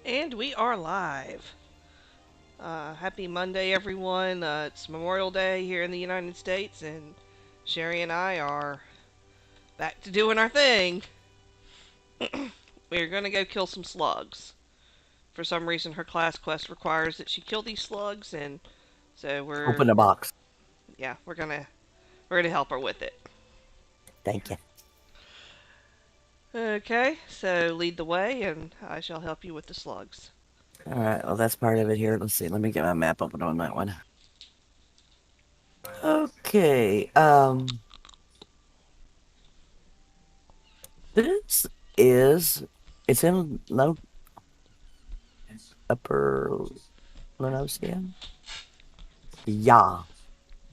And we are live. Happy Monday, everyone. It's Memorial Day here in the United States, and Sherry and I are back to doing our thing. We're going to go kill some slugs. For some reason, her class quest requires that she kill these slugs, and so Open the box. we're gonna help her with it. Thank you. Okay, so lead the way, and I shall help you with the slugs. All right. Well, that's part of it here. Let's see. Let me get my map open on that one. Okay. This is it's in low upper Lenosia. Yeah.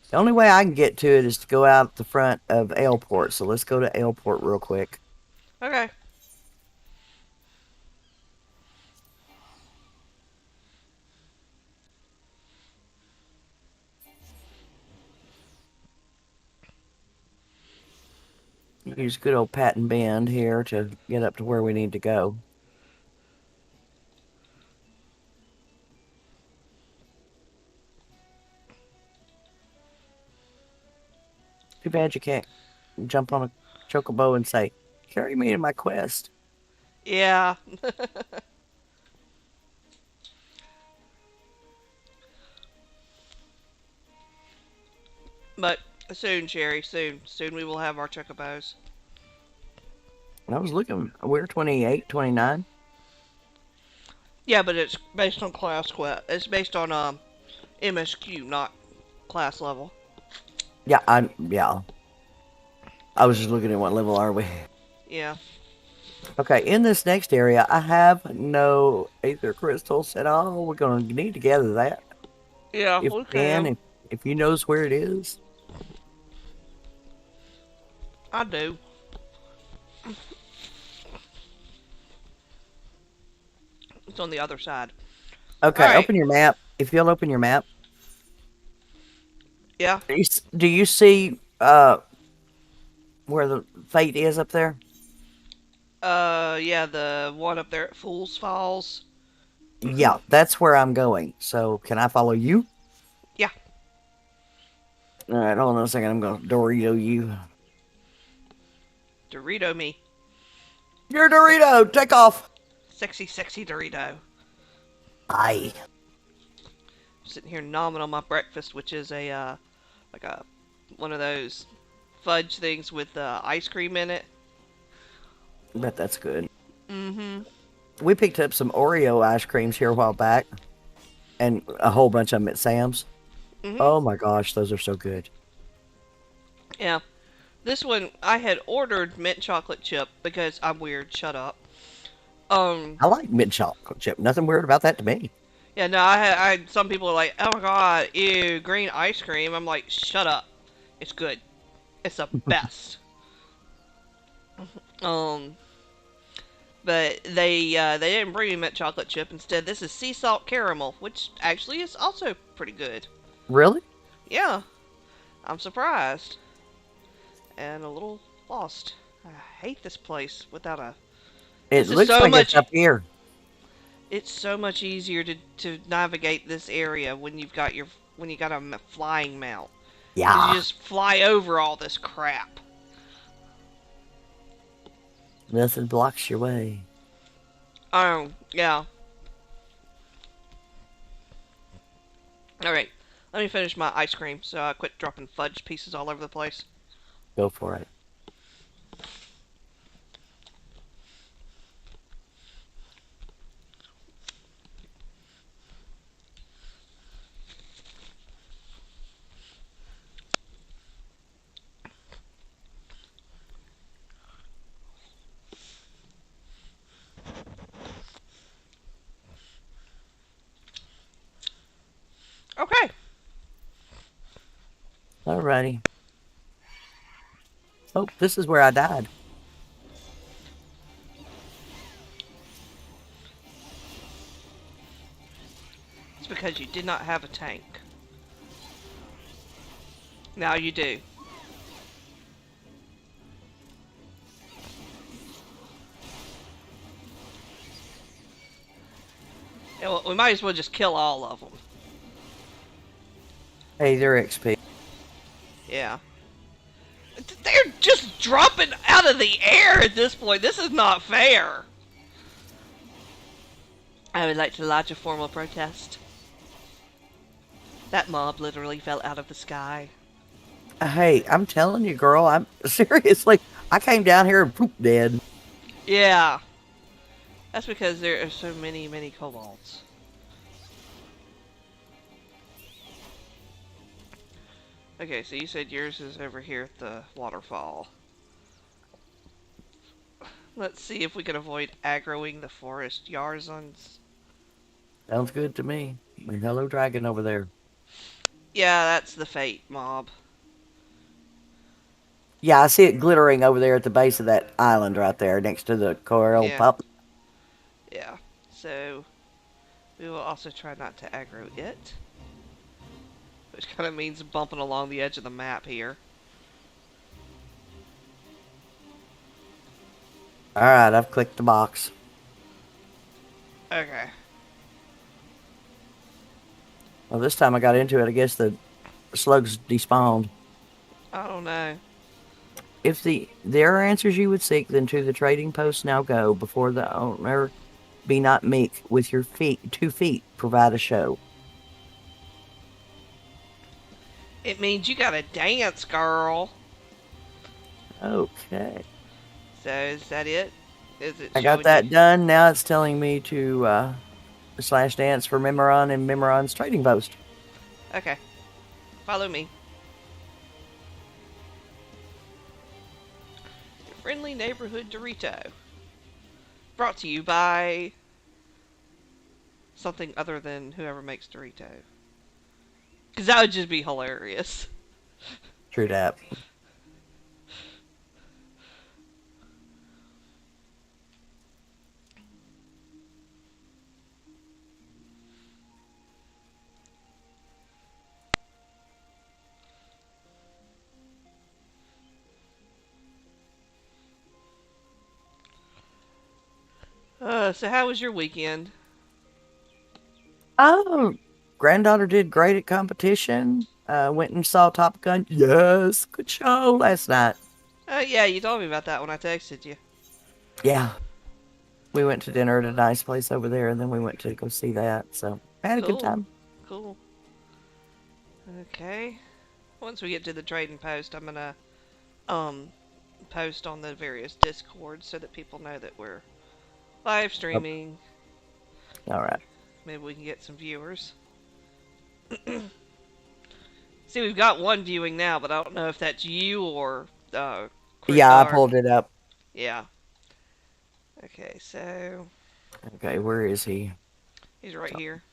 The only way I can get to it is to go out the front of Airport. So let's go to Airport real quick. Okay. Use good old pat and bend here to get up to where we need to go. Too bad you can't jump on a chocobo and say, "Carry me to my quest." Yeah. But soon, Sherry, soon. Soon we will have our chocobos. I was looking. We're 28, 29. Yeah, but it's based on class quest. It's based on MSQ, not class level. Yeah. I was just looking at what level are we. Yeah. Okay, in this next area, I have no aether crystals at all. We're gonna need to gather that Yeah, if we can. okay. If you knows where it is. I do. It's on the other side. Okay, Alright. open your map. If you'll open your map, Yeah. do you see where the fate is up there? Yeah, the one up there at Fool's Falls. Yeah, that's where I'm going. So can I follow you? Yeah. All right, hold on a second. I'm gonna Dorito you. Dorito me. You're Dorito. Take off. Sexy, sexy Dorito. Aye. Sitting here nomming on my breakfast, which is like a, one of those fudge things with ice cream in it. Bet that's good. Mm-hmm. We picked up some Oreo ice creams here a while back, and a whole bunch of them at Sam's. Mm-hmm. Oh my gosh, those are so good. Yeah. This one, I had ordered mint chocolate chip because I'm weird. Shut up. Um, I like mint chocolate chip. Nothing weird about that to me. yeah, no, some people are like, oh my god, ew, green ice cream. I'm like, shut up. It's good. It's the best. Um, but they didn't bring me mint chocolate chip. Instead, this is sea salt caramel, which actually is also pretty good. Really? Yeah, I'm surprised and a little lost. I hate this place without a. It This is looks so like it's much. up here. It's so much easier to navigate this area when you got a flying mount because you Yeah. just fly over all this crap. Nothing blocks your way. Oh yeah. All right. Let me finish my ice cream so I quit dropping fudge pieces all over the place. Go for it. Okay. Alrighty. Oh, this is where I died. It's because you did not have a tank. Now you do. Yeah, well, we might as well just kill all of them. Hey, they're XP. Yeah. They're just dropping out of the air at this point. This is not fair. I would like to lodge a formal protest. That mob literally fell out of the sky. Hey, I'm telling you, girl, I'm seriously. I came down here and poop dead. Yeah. That's because there are so many, many kobolds. Okay, so you said yours is over here at the waterfall. Let's see if we can avoid aggroing the forest Yarzons. Sounds good to me. I mean, hello, dragon over there. Yeah, that's the fate mob. Yeah, I see it glittering over there at the base of that island right there next to the coral Yeah, pup. yeah. So we will also try not to aggro it, which kind of means bumping along the edge of the map here. All right, I've clicked the box. Okay. Well, this time I got into it. I guess the slugs despawned. I don't know. If there are answers you would seek, then to the trading post now go. Before the owner be not meek with your 2 feet. Provide a show. It means you gotta dance, girl. Okay, So is that it? Is it I got showing you? that done. Now it's telling me to slash dance for Memoron and Memoron's trading post. Okay. Follow me. Your friendly neighborhood Dorito. Brought to you by something other than whoever makes Dorito. Because that would just be hilarious. True that. So how was your weekend? Oh, granddaughter did great at competition. Went and saw Top Gun. Yes, good show last night. Yeah, you told me about that when I texted you. Yeah, we went to dinner at a nice place over there, and then we went to go see that. So I had a good Cool. time. Cool. Okay. Once we get to the trading post, I'm gonna um post on the various discords so that people know that we're live Oh, streaming. all right. Maybe we can get some viewers. See, we've got one viewing now, but I don't know if that's you or Yeah, I Or pulled it up. yeah. Okay, so Okay, where is he? he's right here.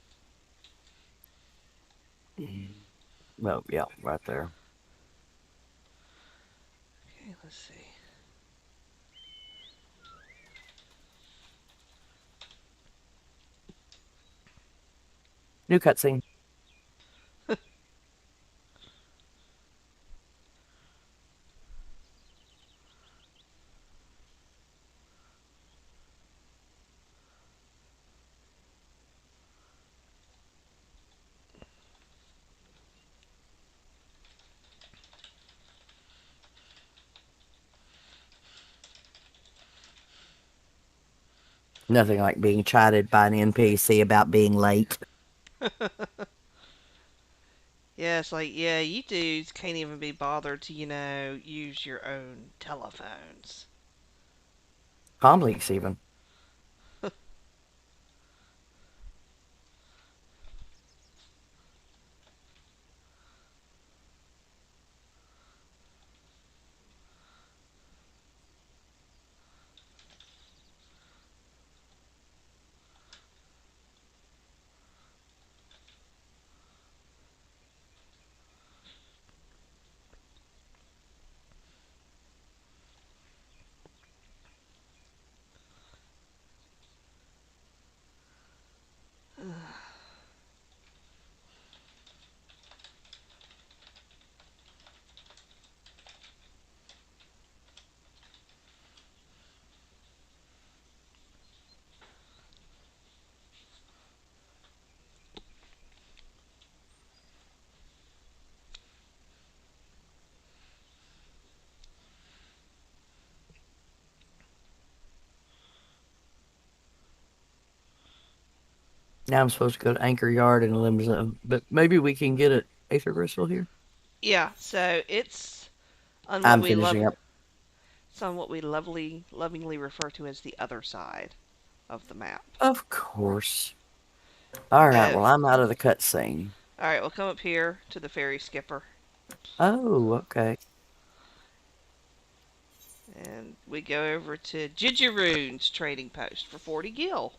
Oh, yeah, right there. Okay, let's see. New cutscene. Nothing like being chided by an NPC about being late. Yeah, it's like, yeah, you dudes can't even be bothered to, use your own telephones. Comleaks, even. Now I'm supposed to go to Anchor Yard in Limzo, but maybe we can get an Aether Crystal here. Yeah, so it's on what I'm we love. finishing up. It's on what we lovingly refer to as the other side of the map. Of course. All right. Uh, Well, I'm out of the cutscene. all right, we'll come up here to the ferry skipper, Oh, okay. and we go over to Jijiroon's trading post for 40 gil.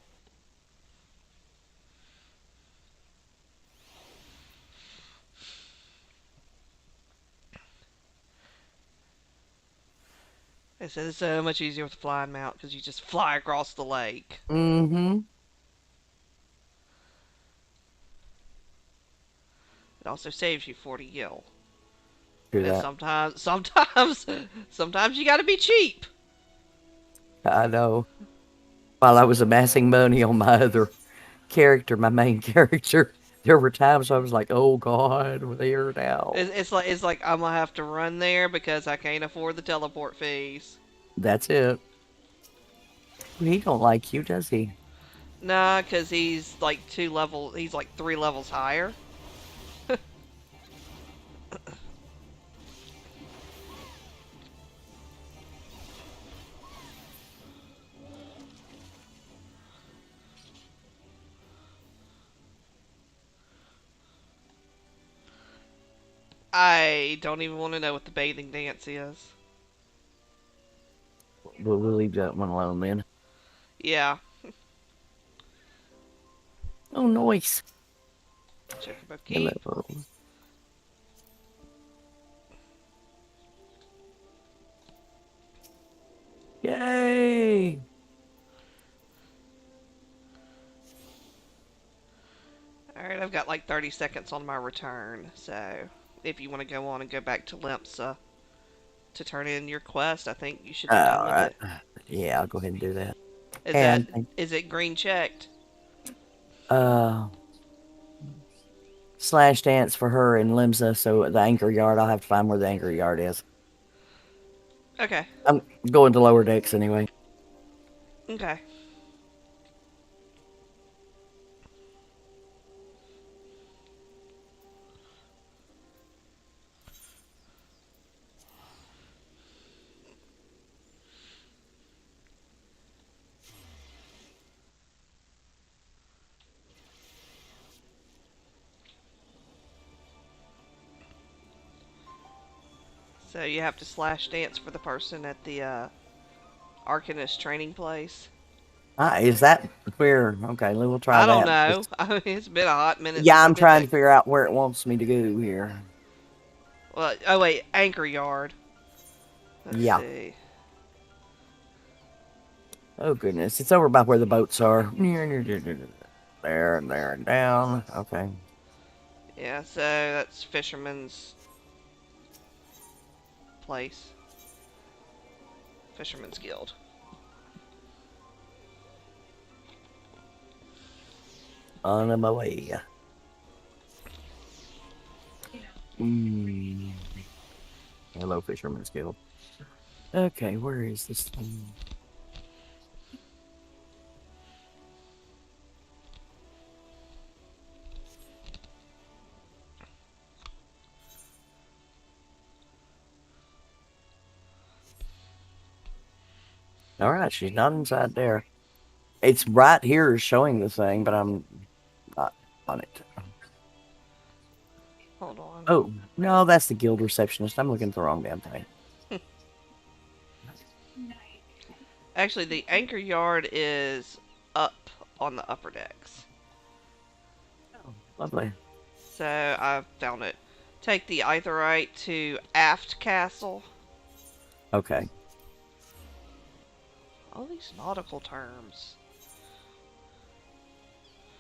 They said it's so much easier with a flying mount because you just fly across the lake. Mm-hmm. It also saves you 40 gil. Do Because that. sometimes you gotta be cheap. I know. While I was amassing money on my other character, my main character, there were times I was like, "Oh God, we're there now." It's like I'm gonna have to run there because I can't afford the teleport fees. That's it. He don't like you, does he? Nah, because he's like 3 levels higher. I don't even want to know what the bathing dance is. We'll leave that one alone then. Yeah, Oh, nice. Chocobo Keep. Hello. Yay! Alright, I've got like 30 seconds on my return, so if you want to go on and go back to Limpsa to turn in your quest, I think you should be done All with right. it. Yeah, I'll go ahead and do that. Is that And is it green checked? uh, slash dance for her in Limsa. So the anchor yard, I'll have to find where the anchor yard is. Okay. I'm going to lower decks anyway. Okay. So you have to slash dance for the person at the Arcanist training place. Is that where? Okay, we'll try I don't that. know. I mean, it's been a hot minute Yeah, since I'm I've been trying back. to figure out where it wants me to go here. Well, oh wait, Anchor Yard. Let's Yeah. see. Oh goodness, it's over by where the boats are. There and there and down. Okay. Yeah, so that's Fisherman's place. Fisherman's Guild. On my way. Mm. Hello, Fisherman's Guild. Okay, where is this thing? All right, she's not inside there. It's right here showing the thing, but I'm not on it. Hold on. Oh, no, that's the guild receptionist. I'm looking at the wrong damn thing. Actually, the Anchor Yard is up on the upper decks. Oh, lovely. So I found it. Take the Aetheryte to Aft Castle. Okay. All these nautical terms.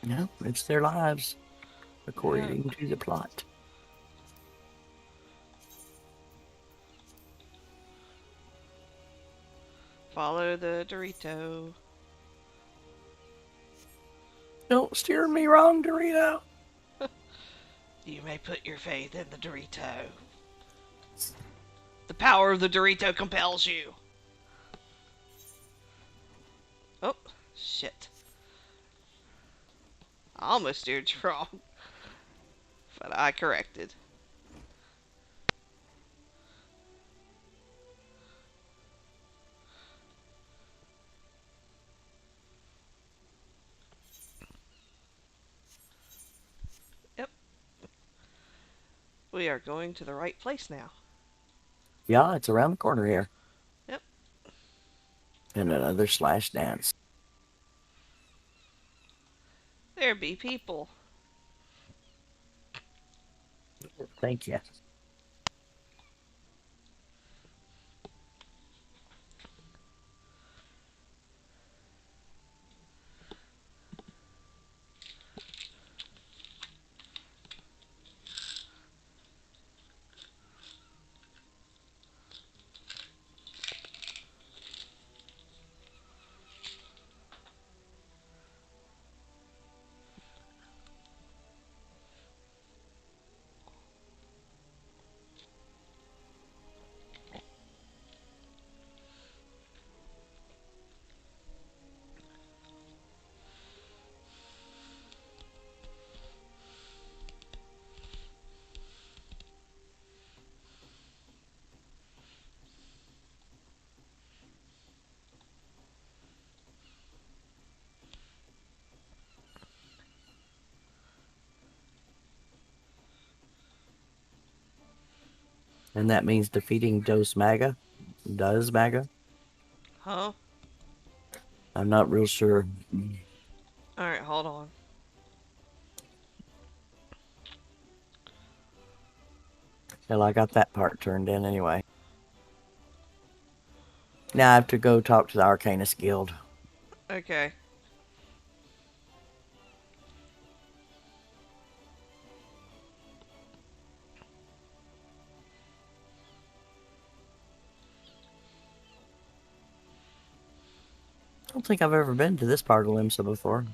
No, it's their lives, Yeah. according to the plot. Follow the Dorito. Don't steer me wrong, Dorito. You may put your faith in the Dorito. The power of the Dorito compels you. Oh, shit. I almost steered you wrong, but I corrected. Yep, we are going to the right place now. Yeah, it's around the corner here. Yep, And another slash dance. there be people. Thank you. And that means defeating Dos Maga. Does Maga? Huh? I'm not real sure. Alright, hold on. Hell, I got that part turned in anyway. Now I have to go talk to the Arcanist Guild. Okay. I don't think I've ever been to this part of Limsa before.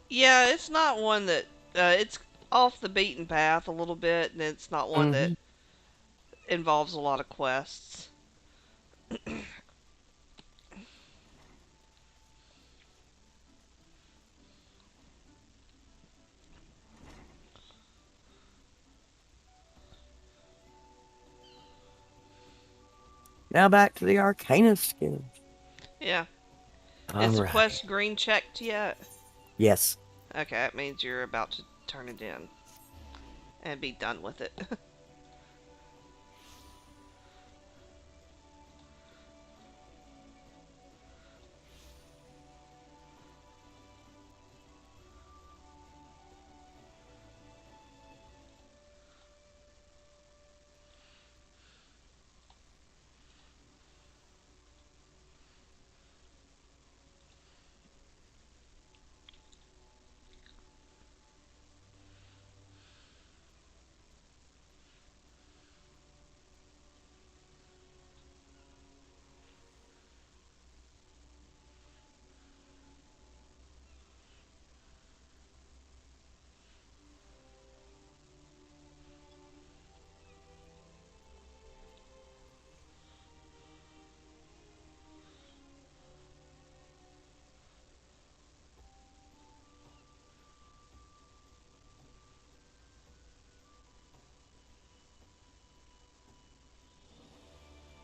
Yeah, it's not one that it's off the beaten path a little bit, and it's not one that Mm-hmm. involves a lot of quests. Now back to the Arcanist Guild. Yeah. All Is the right. quest green checked yet? Yes. Okay, that means you're about to turn it in and be done with it.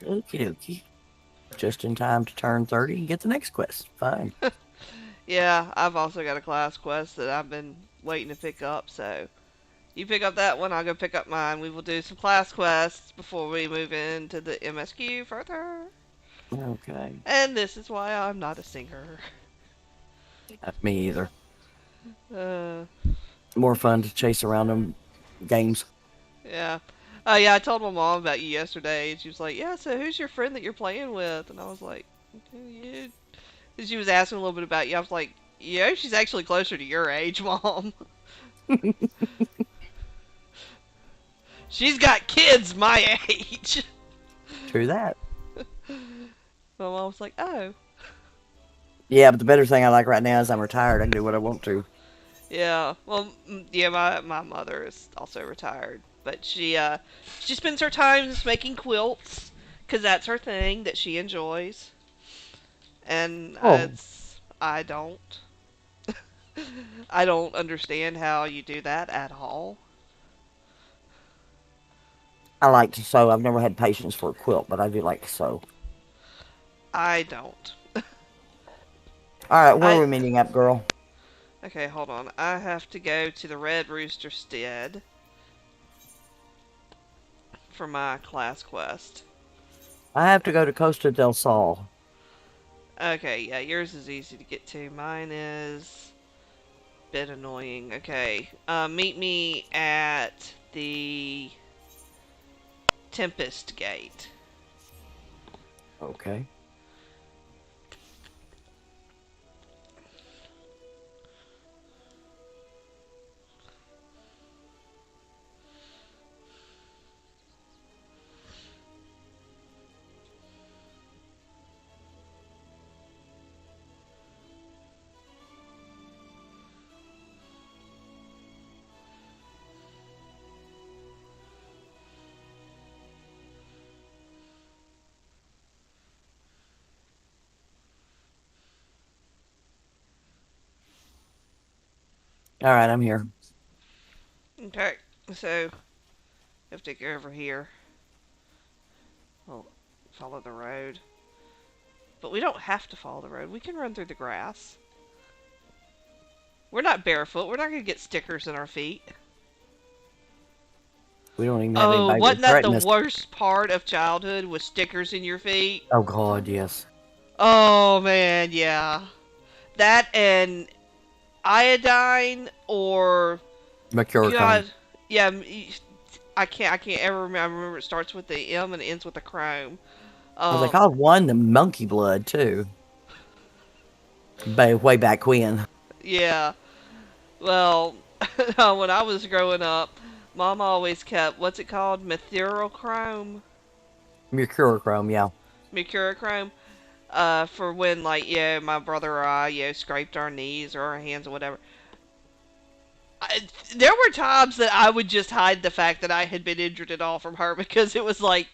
Okie dokie. Just in time to turn 30 and get the next quest. Fine. Yeah, I've also got a class quest that I've been waiting to pick up, so you pick up that one, I'll go pick up mine. We will do some class quests before we move into the MSQ further. Okay. And this is why I'm not a singer. Me either. Uh, More fun to chase around them games. yeah. Yeah, I told my mom about you yesterday, and she was like, "Yeah, so who's your friend that you're playing with?" And I was like, "Yeah." And she was asking a little bit about you. I was like, "Yeah, she's actually closer to your age, Mom. She's got kids my age." True that. My mom was like, "Oh, Yeah, but the better thing I like right now is I'm retired. I can do what I want to. yeah." Well, yeah, my mother is also retired, but she spends her time just making quilts because that's her thing that she enjoys, and Oh, it's I don't. I don't understand how you do that at all. I like to sew. I've never had patience for a quilt, but I do like to sew. I don't. All right, where are I we meeting up, girl? Okay, hold on. I have to go to the Red Rooster Stead for my class quest. I have to go to Costa del Sol. Okay, yeah, yours is easy to get to. Mine is a bit annoying. Okay, meet me at the Tempest Gate. Okay. All right, I'm here. Okay, so have to go over here. Well, follow the road. But we don't have to follow the road. We can run through the grass. We're not barefoot. We're not going to get stickers in our feet. We don't even have Oh, anybody to wasn't that the threaten us. worst part of childhood with stickers in your feet? Oh God, yes. Oh man, yeah. That and iodine or Mercurochrome. God, yeah. I can't ever remember. I remember it starts with the M and ends with the chrome. Well, they Um, called one the monkey blood too. Way back when. yeah. Well, when I was growing up, Mom always kept what's it called, methylchrome, Mercurochrome, yeah. mercurochrome. For when like my brother or I scraped our knees or our hands or whatever. There were times that I would just hide the fact that I had been injured at all from her because it was like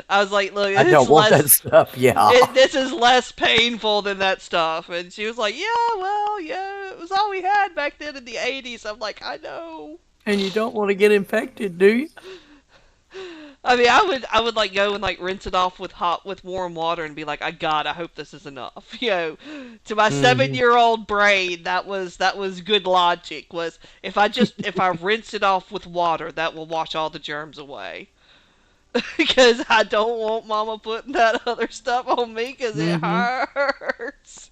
I was like, look, I it's don't want that less. stuff. Yeah. This is less painful than that stuff, and she was like, yeah, well, yeah, it was all we had back then in the '80s. I'm like, I know. And you don't want to get infected, do you? I mean, I would like go and like rinse it off with warm water and be like, I hope this is enough. To my seven Hmm. year old brain, that was good logic. Was if I rinse it off with water, that will wash all the germs away. Because I don't want Mama putting that other stuff on me because it Hmm. hurts.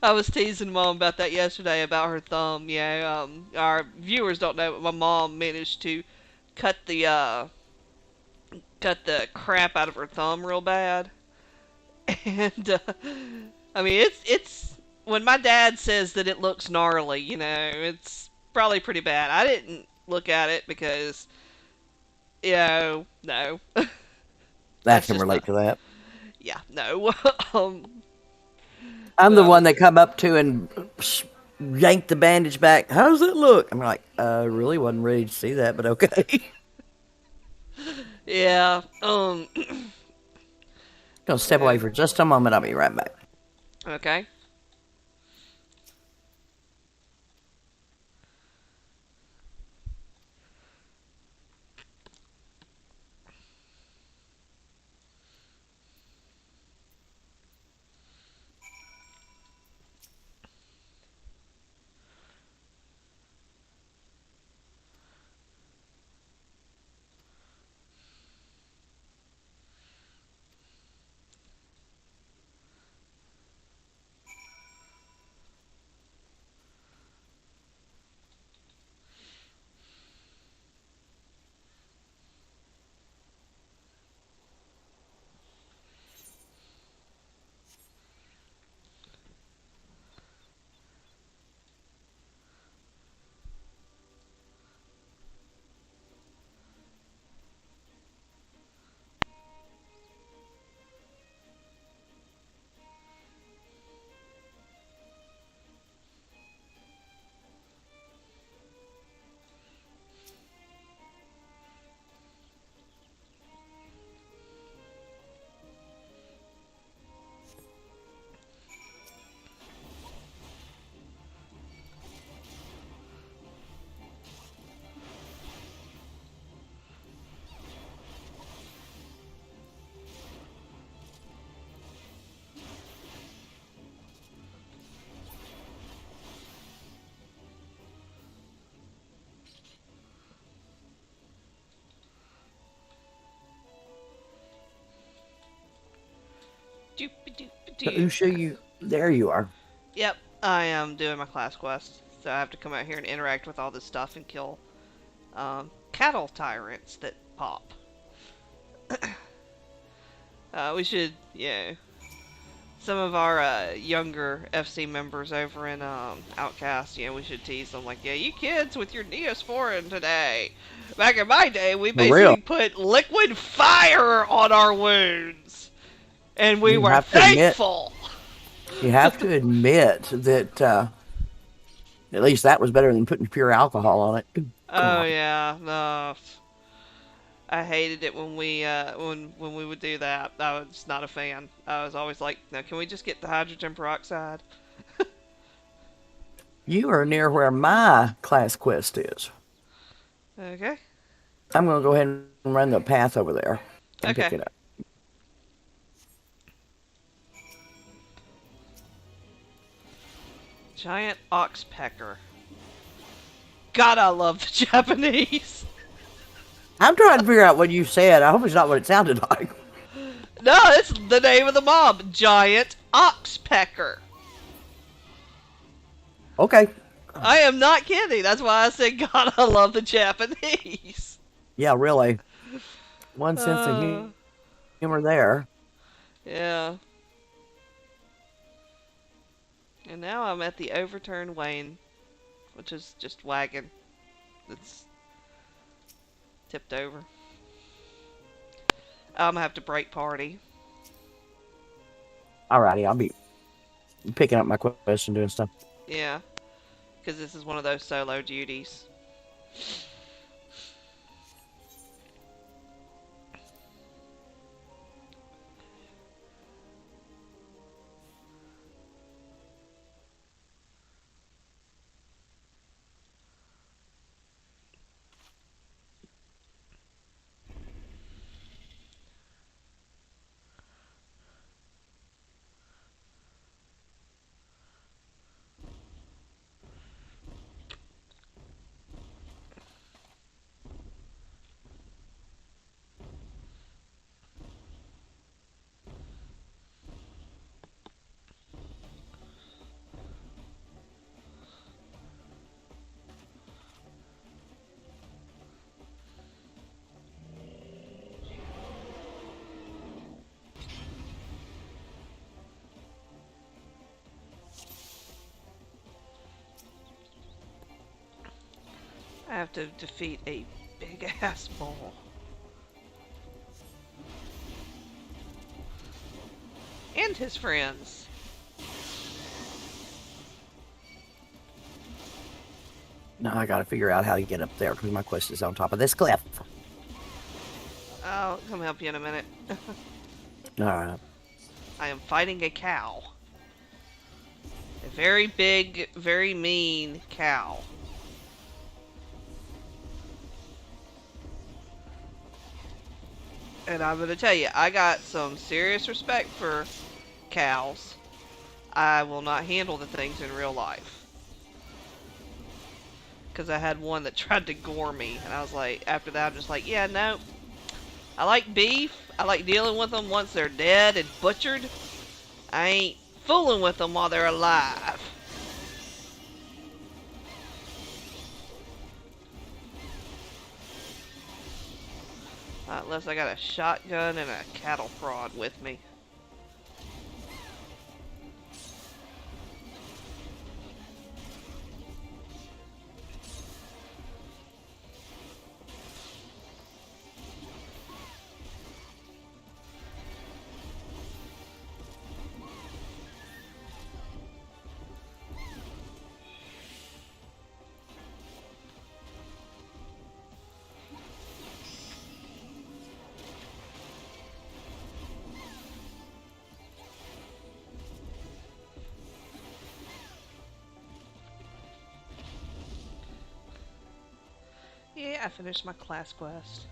I was teasing Mom about that yesterday about her thumb. Yeah, our viewers don't know, but my mom managed to cut the uh, cut the crap out of her thumb real bad. And I mean, it's when my dad says that it looks gnarly, it's probably pretty bad. I didn't look at it because no, I that's can just relate not. to that. Yeah, no. um, I'm but the I one was they come up to and yank the bandage back. How does it look? I'm like, really wasn't ready to see that, but okay. yeah. Gonna step away for just a moment. I'll be right back. Okay. So Doop-a-doop-a-doo. Usha, you there you are. Yep, I am doing my class quest, so I have to come out here and interact with all this stuff and kill cattle tyrants that pop. We should, yeah. Some of our younger FC members over in Outcast, we should tease them like, yeah, you kids with your Neosporin today. Back in my day, we For real. basically put liquid fire on our wounds, and we You were have to admit thankful. you have to admit that at least that was better than putting pure alcohol on it. Good Oh God. yeah, no, I hated it when we would do that. I was not a fan. I was always like, no, can we just get the hydrogen peroxide? You are near where my class quest is. Okay, I'm gonna go ahead and run the path over there and pick it okay. up. Giant oxpecker. God, I love the Japanese. I'm trying to figure out what you said. I hope it's not what it sounded like. No, it's the name of the mob. Giant oxpecker. Okay. I am not kidding. That's why I said, God, I love the Japanese. Yeah, really. One sense of Uh, humor there. yeah. And now I'm at the overturned wain, which is just wagon that's tipped over. I'm gonna have to break party. Alrighty, I'll be picking up my quest and doing stuff. Yeah, because this is one of those solo duties. I have to defeat a big ass bull. And his friends. Now I gotta figure out how to get up there because my quest is on top of this cliff. I'll come help you in a minute. Alright. I am fighting a cow. A very big, very mean cow. And I'm gonna tell you, I got some serious respect for cows. I will not handle the things in real life. Because I had one that tried to gore me, and I was like, after that, I'm just like, yeah, no. I like beef. I like dealing with them once they're dead and butchered. I ain't fooling with them while they're alive. Unless I got a shotgun and a cattle prod with me. Yeah, I finished my class quest.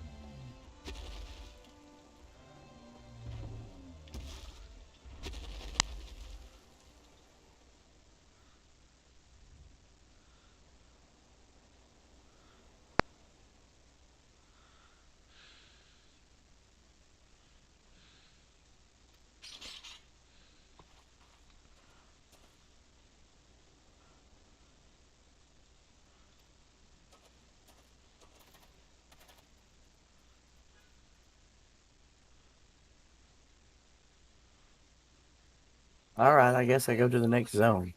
All right, I guess I go to the next zone.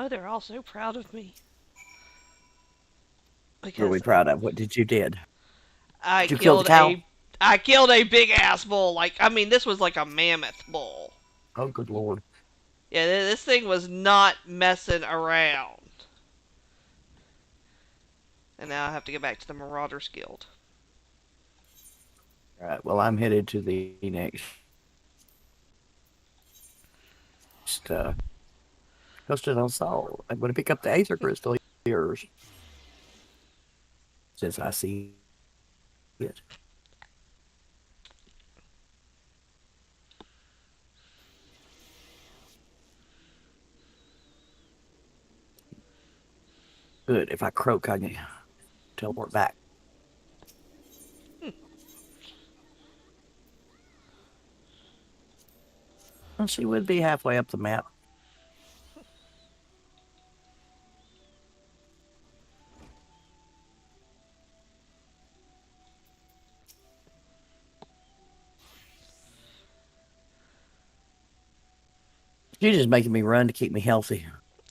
Oh, they're all so proud of me Really because proud of what did you did? I Did you kill the killed cow? a I killed a big ass bull. Like, I mean, this was like a mammoth bull. Oh, good lord! Yeah, this thing was not messing around. And now I have to get back to the Marauders Guild. All right, well, I'm headed to the next Costa del Sol. I'm going to pick up the Aether Crystal here since I see it. Good. If I croak, I can teleport back. Well, she would be halfway up the map. She's just making me run to keep me healthy.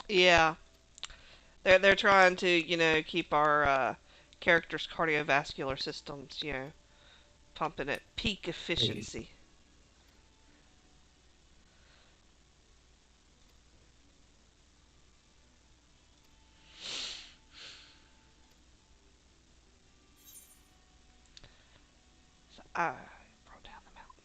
Yeah, they're trying to keep our characters' cardiovascular systems pumping at peak Hey, efficiency. So I brought down the mountain.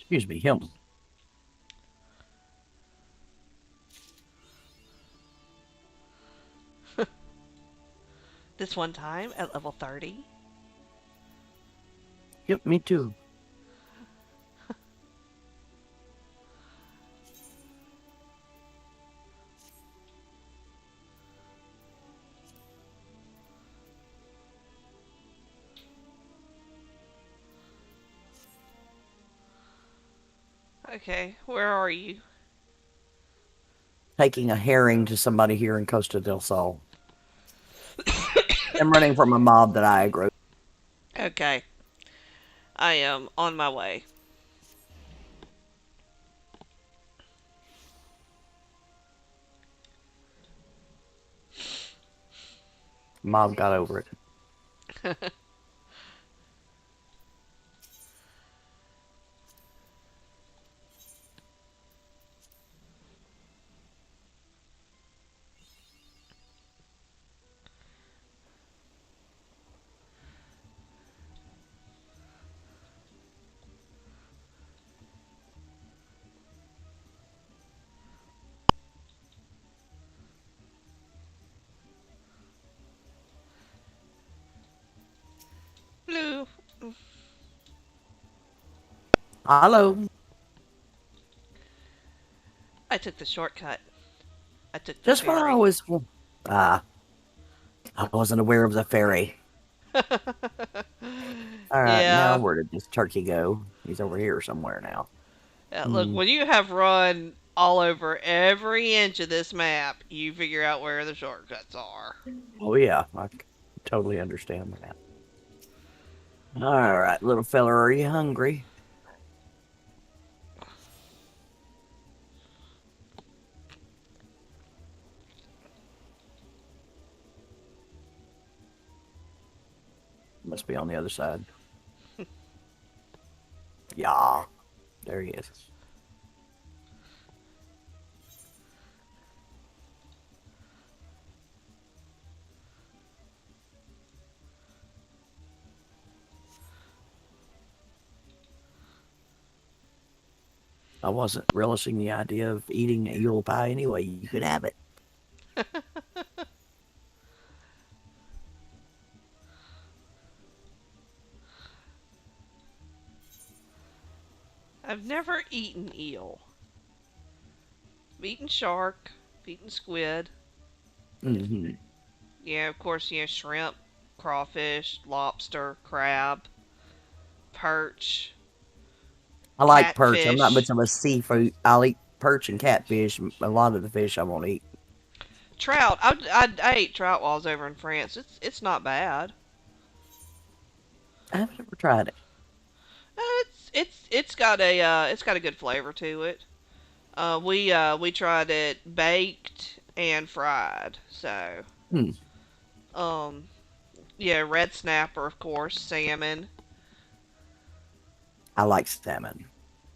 excuse me, him. This one time at level 30. Yep, me too. Okay, where are you? Taking a herring to somebody here in Costa del Sol. I'm running from a mob that I aggro. Okay, I am on my way. Mob got over it. Hello. Hello. I took the shortcut. I took the Just when I ferry. was. Ah, I wasn't aware of the ferry. All right, now Yeah. where did this turkey go? He's over here somewhere now. Yeah. Look, Hmm. when you have run all over every inch of this map, you figure out where the shortcuts are. Oh yeah, totally understand that. All right, little fella, are you hungry? Must be on the other side. Yeah, there he is. I wasn't relishing the idea of eating eel pie anyway. You could have it. I've never eaten eel. I've eaten shark. I've eaten squid. Hmm. Yeah, of course, shrimp, crawfish, lobster, crab, perch, I like perch. I'm not catfish. much of a seafood. I'll eat perch and catfish. A lot of the fish I won't eat. Trout. I ate trout while I was over in France. It's not bad. I've never tried it. It's got a good flavor to it. We tried it baked and fried. So Hmm. um yeah, red snapper of course, salmon. I like salmon.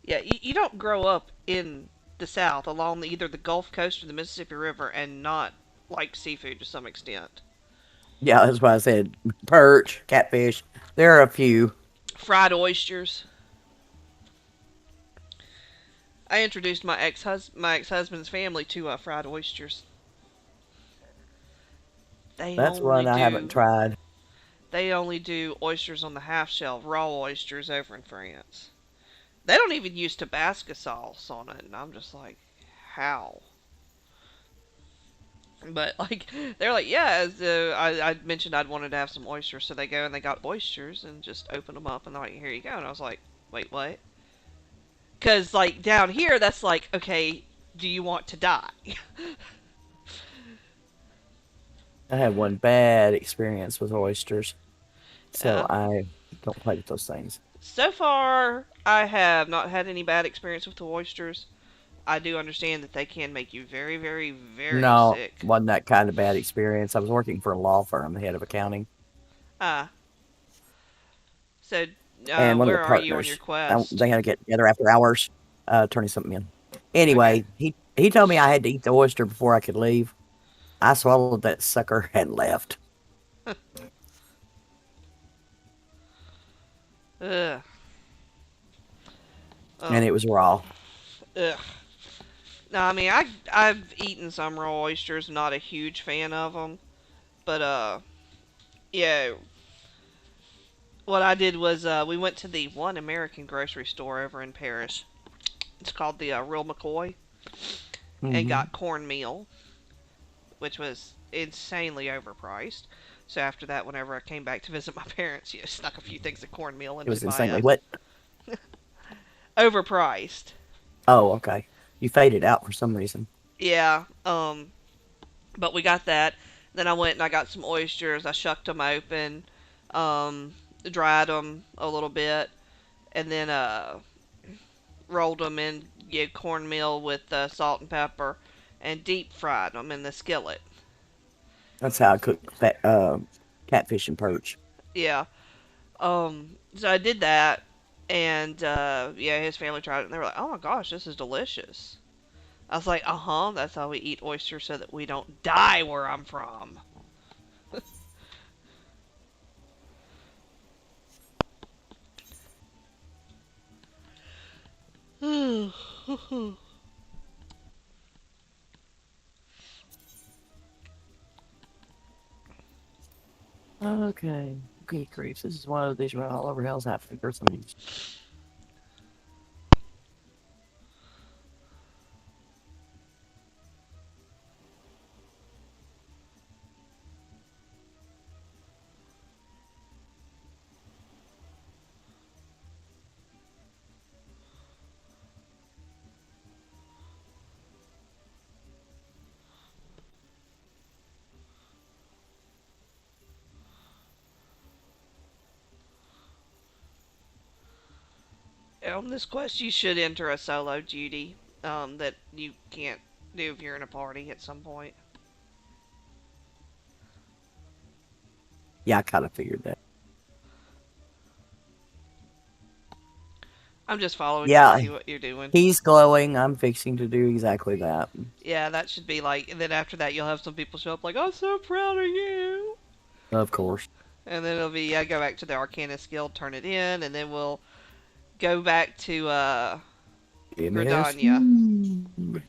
Yeah, you don't grow up in the South along either the Gulf Coast or the Mississippi River and not like seafood to some extent. Yeah, that's why I said perch, catfish. There are a few. Fried oysters. I introduced my ex husband's family to fried oysters. They That's only one I haven't do tried. they only do oysters on the half shell, raw oysters over in France. They don't even use Tabasco sauce on it, and I'm just like, how? But like, they're like, yeah. I mentioned I'd wanted to have some oysters, so they go and they got oysters and just open them up, and they're like, here you go. And I was like, wait, what? Because like down here, that's like, okay, do you want to die? I had one bad experience with oysters, so Yeah. I don't play with those things. So far, I have not had any bad experience with the oysters. I do understand that they can make you very, very, very No, sick. wasn't that kind of bad experience. I was working for a law firm, the head of accounting, Ah, so and one of where the are you on your partners. quest? They had to get together after hours, turning something in. Okay. Anyway, he told me I had to eat the oyster before I could leave. I swallowed that sucker and left, Ugh. and Um. it was raw. Ugh. No, I mean I've eaten some raw oysters. Not a huge fan of them, but yeah. What I did was we went to the one American grocery store over in Paris. It's called the Real McCoy, and Hmm. got cornmeal, which was insanely overpriced. So after that, whenever I came back to visit my parents, snuck a few things of cornmeal It into was my insanely what? overpriced. Oh, okay. You faded out for some reason. Yeah. But we got that. Then I went and I got some oysters. I shucked them open, um, dried them a little bit, and then rolled them in cornmeal with salt and pepper, and deep fried them in the skillet. That's how I cook catfish and perch. Yeah. So I did that, and yeah, his family tried it, and they were like, "Oh my gosh, this is delicious." I was like, "Uh huh, that's how we eat oysters so that we don't die where I'm from." Okay. Okay, creeps. This is one of these right all over hell's happening. There's some news. On this quest, you should enter a solo duty that you can't do if you're in a party at some point. Yeah, I kind of figured that. I'm just following you to Yeah, see what you're doing. he's glowing. I'm fixing to do exactly that. Yeah, that should be like. And then after that, you'll have some people show up like, "I'm so proud of you." Of course. And then it'll be, yeah, go back to the Arcanist Guild, turn it in, and then we'll go back to Gridania. MSU.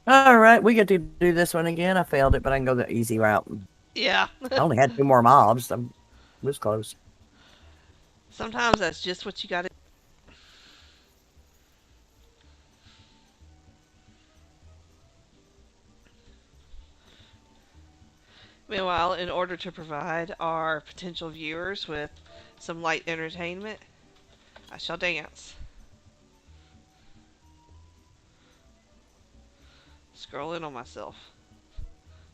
All right, we get to do this one again. I failed it, but I can go the easy route. Yeah. I only had two more mobs. I was close. Sometimes that's just what you got to. Meanwhile, in order to provide our potential viewers with some light entertainment, I shall dance. Scroll in on myself.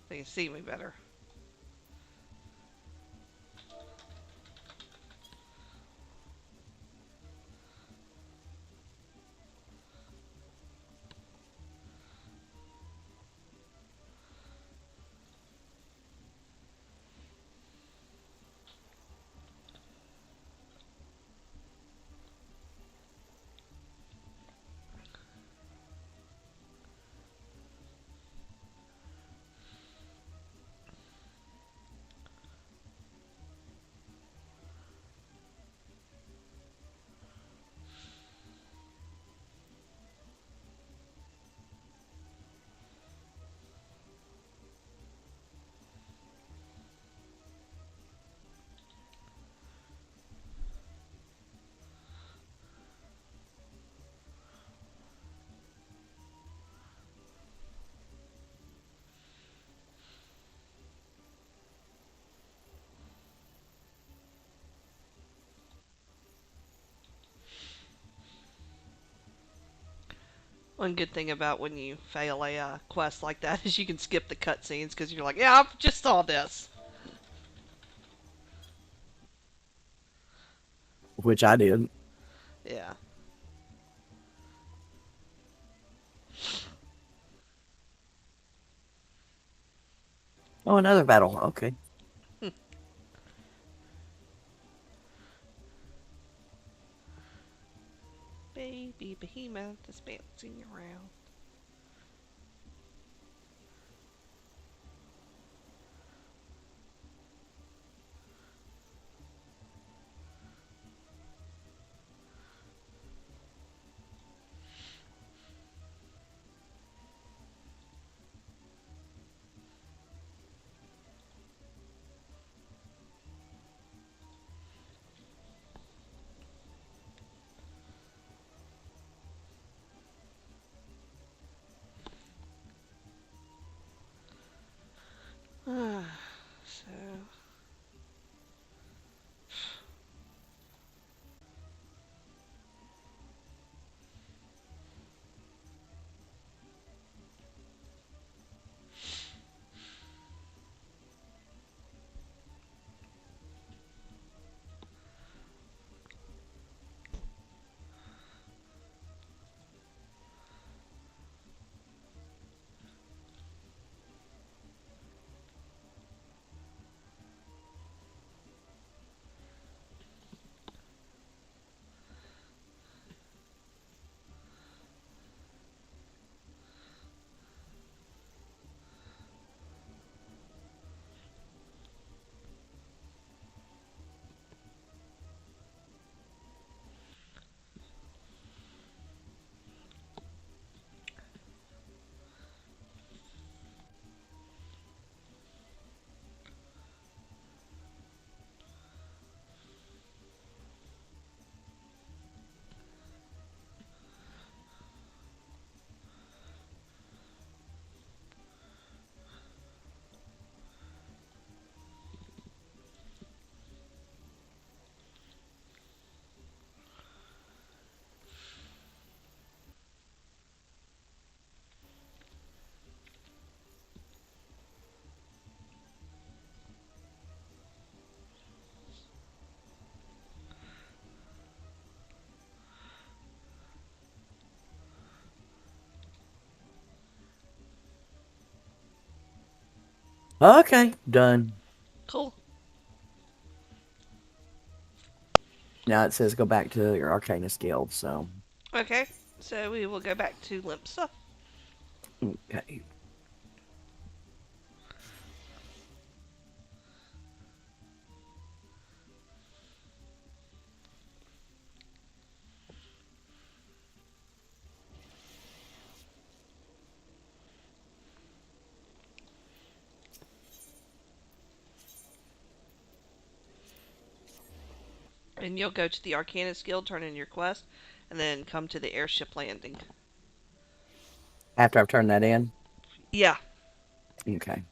They can see me better. One good thing about when you fail a quest like that is you can skip the cutscenes because you're like, yeah, I just saw this. Which I did. Yeah. Oh, another battle. Okay. Baby behemoth is bouncing around. So, Okay. Done. cool. Now it says go back to your Arcanist Guild. So, Okay, so we will go back to Limpsa. okay. And you'll go to the Arcanist Guild, turn in your quest, and then come to the airship landing. After I've turned that in? Yeah. Okay.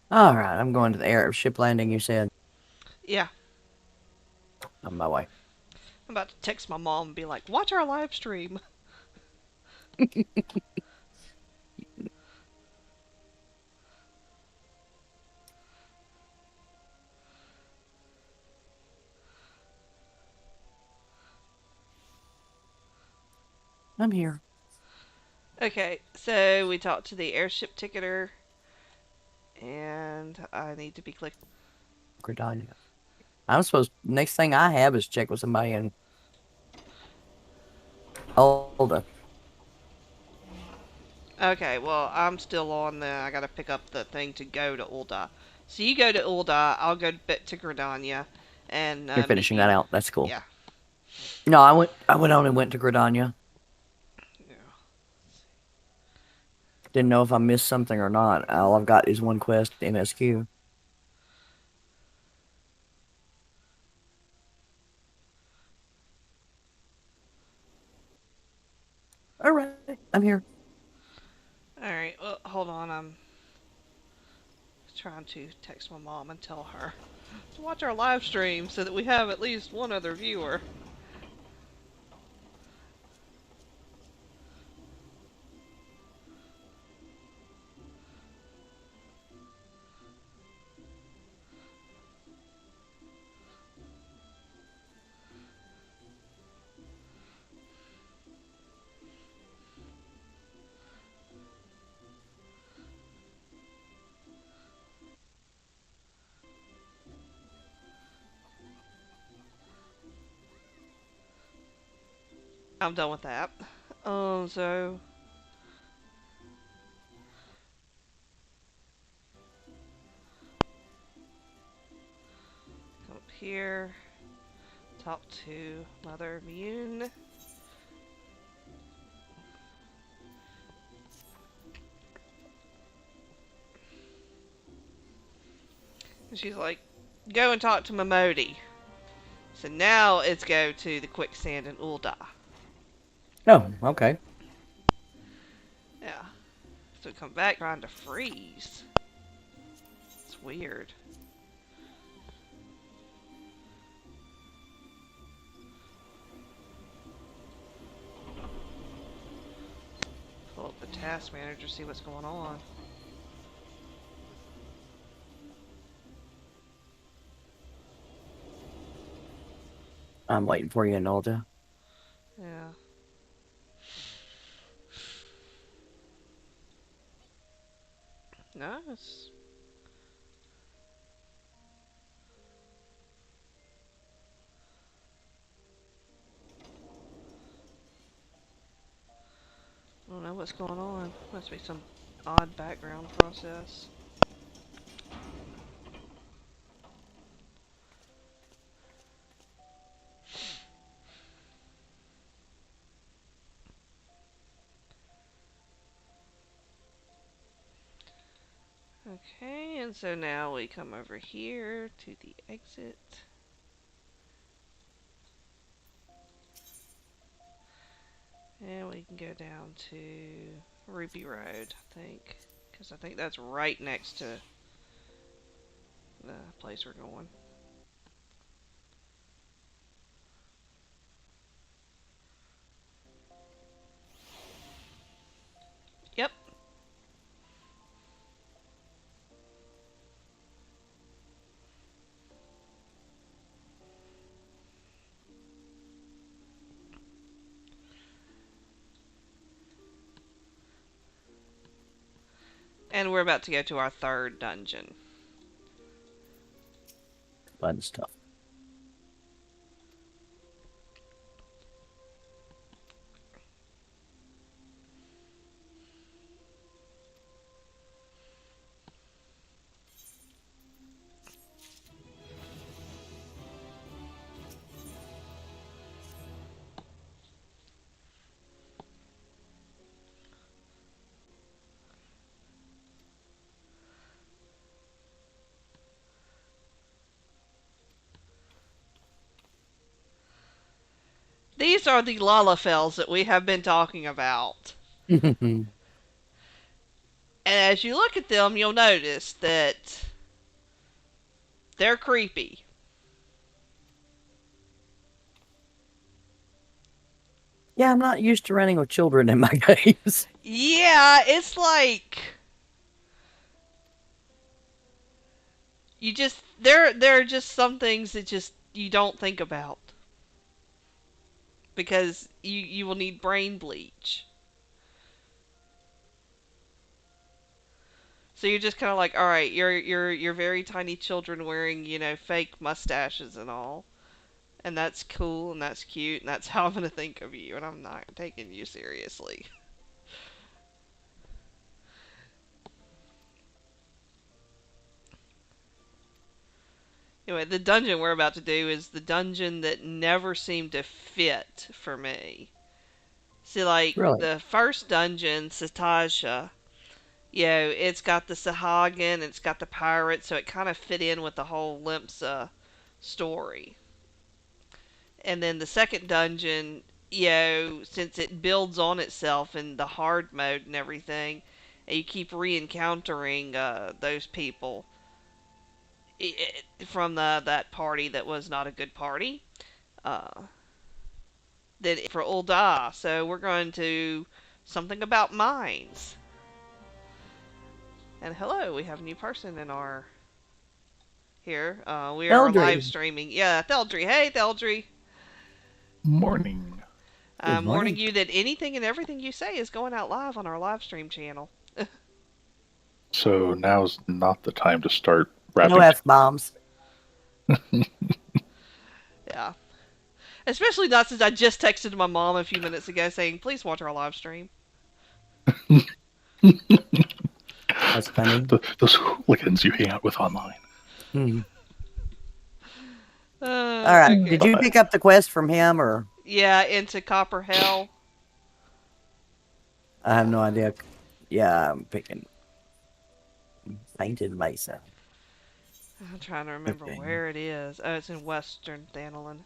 All right, I'm going to the airship landing, you said. Yeah. On my way. I'm about to text my mom and be like, watch our live stream. I'm here. Okay, so we talked to the airship ticketer, and I need to be clicked. Gridania. I'm supposed. Next thing I have is check with somebody in Ulda. Okay, well, I'm still on the. I gotta pick up the thing to go to Ulda. So you go to Ulda, I'll go to Gridania, and You're meet finishing that you. out. That's cool. Yeah. No, I went on and went to Gridania. Yeah. Didn't know if I missed something or not. All I've got is one quest, MSQ. All right, I'm here. Alright, well, hold on. I'm trying to text my mom and tell her to watch our live stream so that we have at least one other viewer. I'm done with that. So come up here, talk to Mother Mune. And she's like, go and talk to Momodi. So now it's go to the quicksand in Ulda. Oh, okay. Yeah. So come back trying to freeze. It's weird. Pull up the task manager, see what's going on. I'm waiting for you in Ulda. Yeah. No, it's. I don't know what's going on. Must be some odd background process. Okay, and so now we come over here to the exit. And we can go down to Ruby Road, I think. Because I think that's right next to the place we're going. Yep. And we're about to go to our third dungeon. Fun stuff. These are the Lalafels that we have been talking about. And as you look at them, you'll notice that they're creepy. Yeah, I'm not used to running with children in my games. Yeah, it's like you just there are just some things that just you don't think about because you will need brain bleach. So you're just kind of like, all right, you're very tiny children wearing fake mustaches and all, and that's cool and that's cute and that's how I'm gonna think of you, and I'm not taking you seriously. Anyway, the dungeon we're about to do is the dungeon that never seemed to fit for me. See, like Really? the first dungeon, Satasha, it's got the Sahagin, it's got the pirates, so it kind of fit in with the whole Limpsa story. And then the second dungeon, since it builds on itself in the hard mode and everything, and you keep re-encountering those people from that party that was not a good party. Uh, then for Ulda, so we're going to something about mines. And hello, we have a new person in our here. We are live Eldry. streaming. Yeah, Theldry. Hey, Theldry. Morning. Good I'm warning morning. you that anything and everything you say is going out live on our live stream channel. So now's not the time to start No rapping. F bombs. Yeah. Especially not since I just texted my mom a few minutes ago saying, please watch our live stream. That's funny. Those hooligans you hang out with online. Hmm. All right. Okay. Did you pick up the quest from him, or Yeah, into Copper Hell. I have no idea? Yeah, I'm picking Painted Mesa. I'm trying to remember Okay. where it is. Oh, it's in Western Thanalin.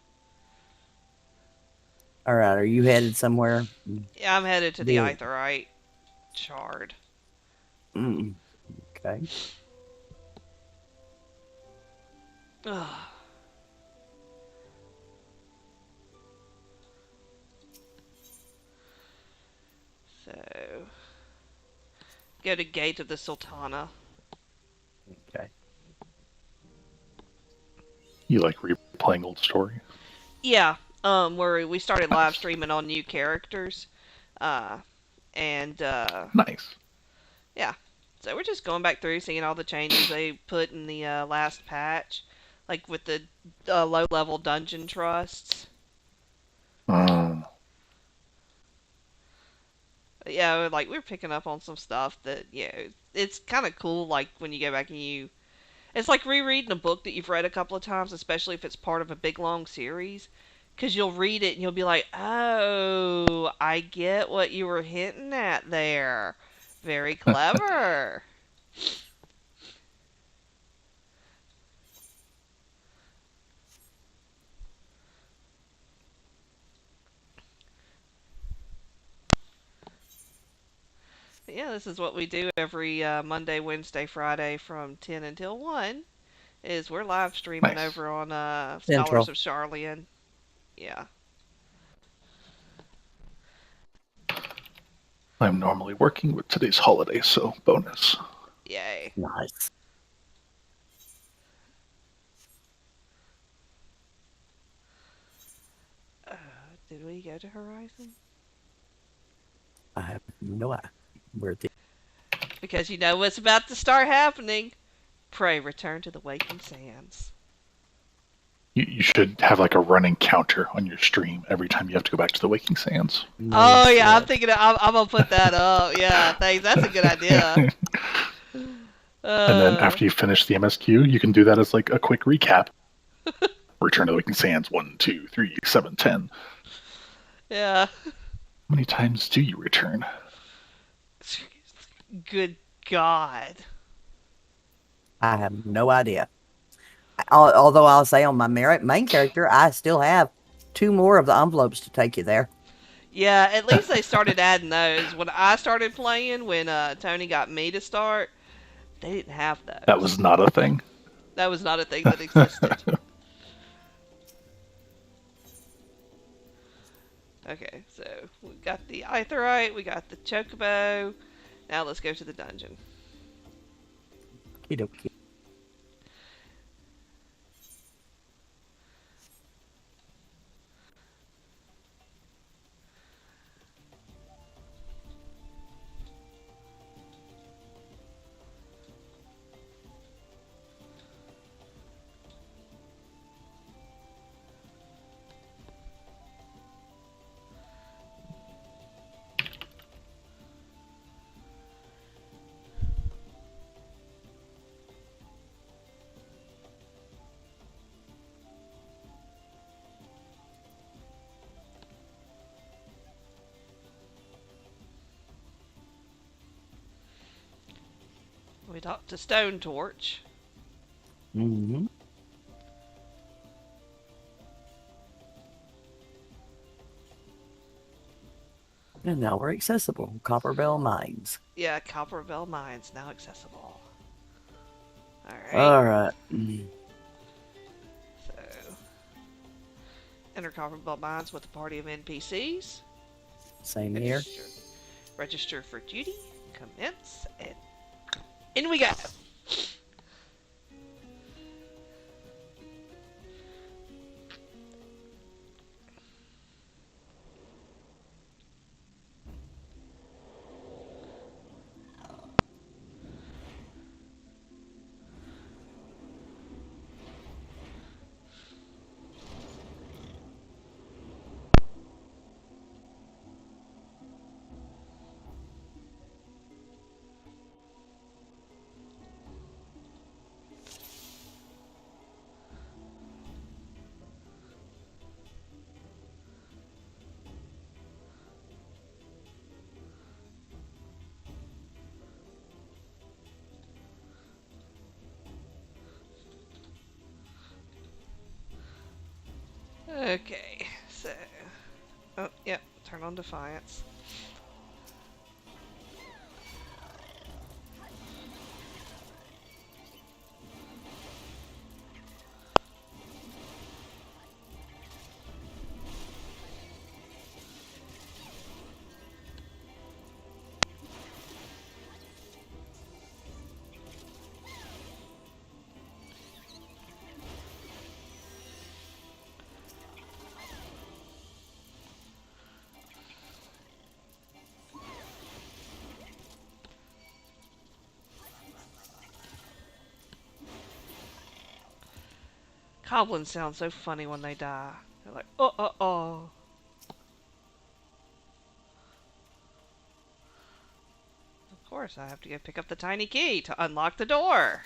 All right. Are you headed somewhere? Yeah, I'm headed to the Yeah. Aetheryte Shard. Mm. Okay. Ugh. So, go to Gate of the Sultana. Okay. You like replaying old stories? Yeah, where we started live Nice. streaming on new characters. Uh, and, Nice. yeah. So we're just going back through, seeing all the changes they put in the last patch. Like with the low-level dungeon trusts. Mm. Yeah, like we're picking up on some stuff that, it's kind of cool, like when you go back and it's like rereading a book that you've read a couple of times, especially if it's part of a big long series. Because you'll read it and you'll be like, oh, I get what you were hinting at there. Very clever. Yeah, this is what we do every Monday, Wednesday, Friday from 10 until 1. Is we're live streaming Nice. over on Scholars Central. of Charlian. Yeah. I'm normally working with today's holiday, so bonus. Yay. Nice. Uh, did we go to Horizon? I have no idea where the Because you know what's about to start happening. Pray return to the waking sands. You should have like a running counter on your stream every time you have to go back to the Waking Sands. no Oh yeah, I'm shit. thinking I'm gonna put that up. Yeah, thanks. That's a good idea. And then Uh, after you finish the MSQ, you can do that as like a quick recap. Return to the Waking Sands 1, 2, 3, 7, 10. yeah. How many times do you return? Good God. I have no idea. Although I'll say on my main character, I still have 2 more of the envelopes to take you there. Yeah, at least they started adding those. When I started playing, when Tony got me to start, they didn't have That those. was not a thing. That was not a thing that existed. Okay, so we got the Aetheryte, we got the Chocobo. Now let's go to the dungeon. Okie We talked to Stone Torch. Mm-hmm. And now we're accessible. Copperbell Mines. Yeah, Copperbell Mines now accessible. Alright, Alright. so enter Copperbell Mines with a party of NPCs. Same here. Register for duty. Commence. And in we go. Okay, so. Oh, yep, turn on Defiance. Goblins sound so funny when they die. They're like, oh, oh, oh. Of course, I have to go pick up the tiny key to unlock the door.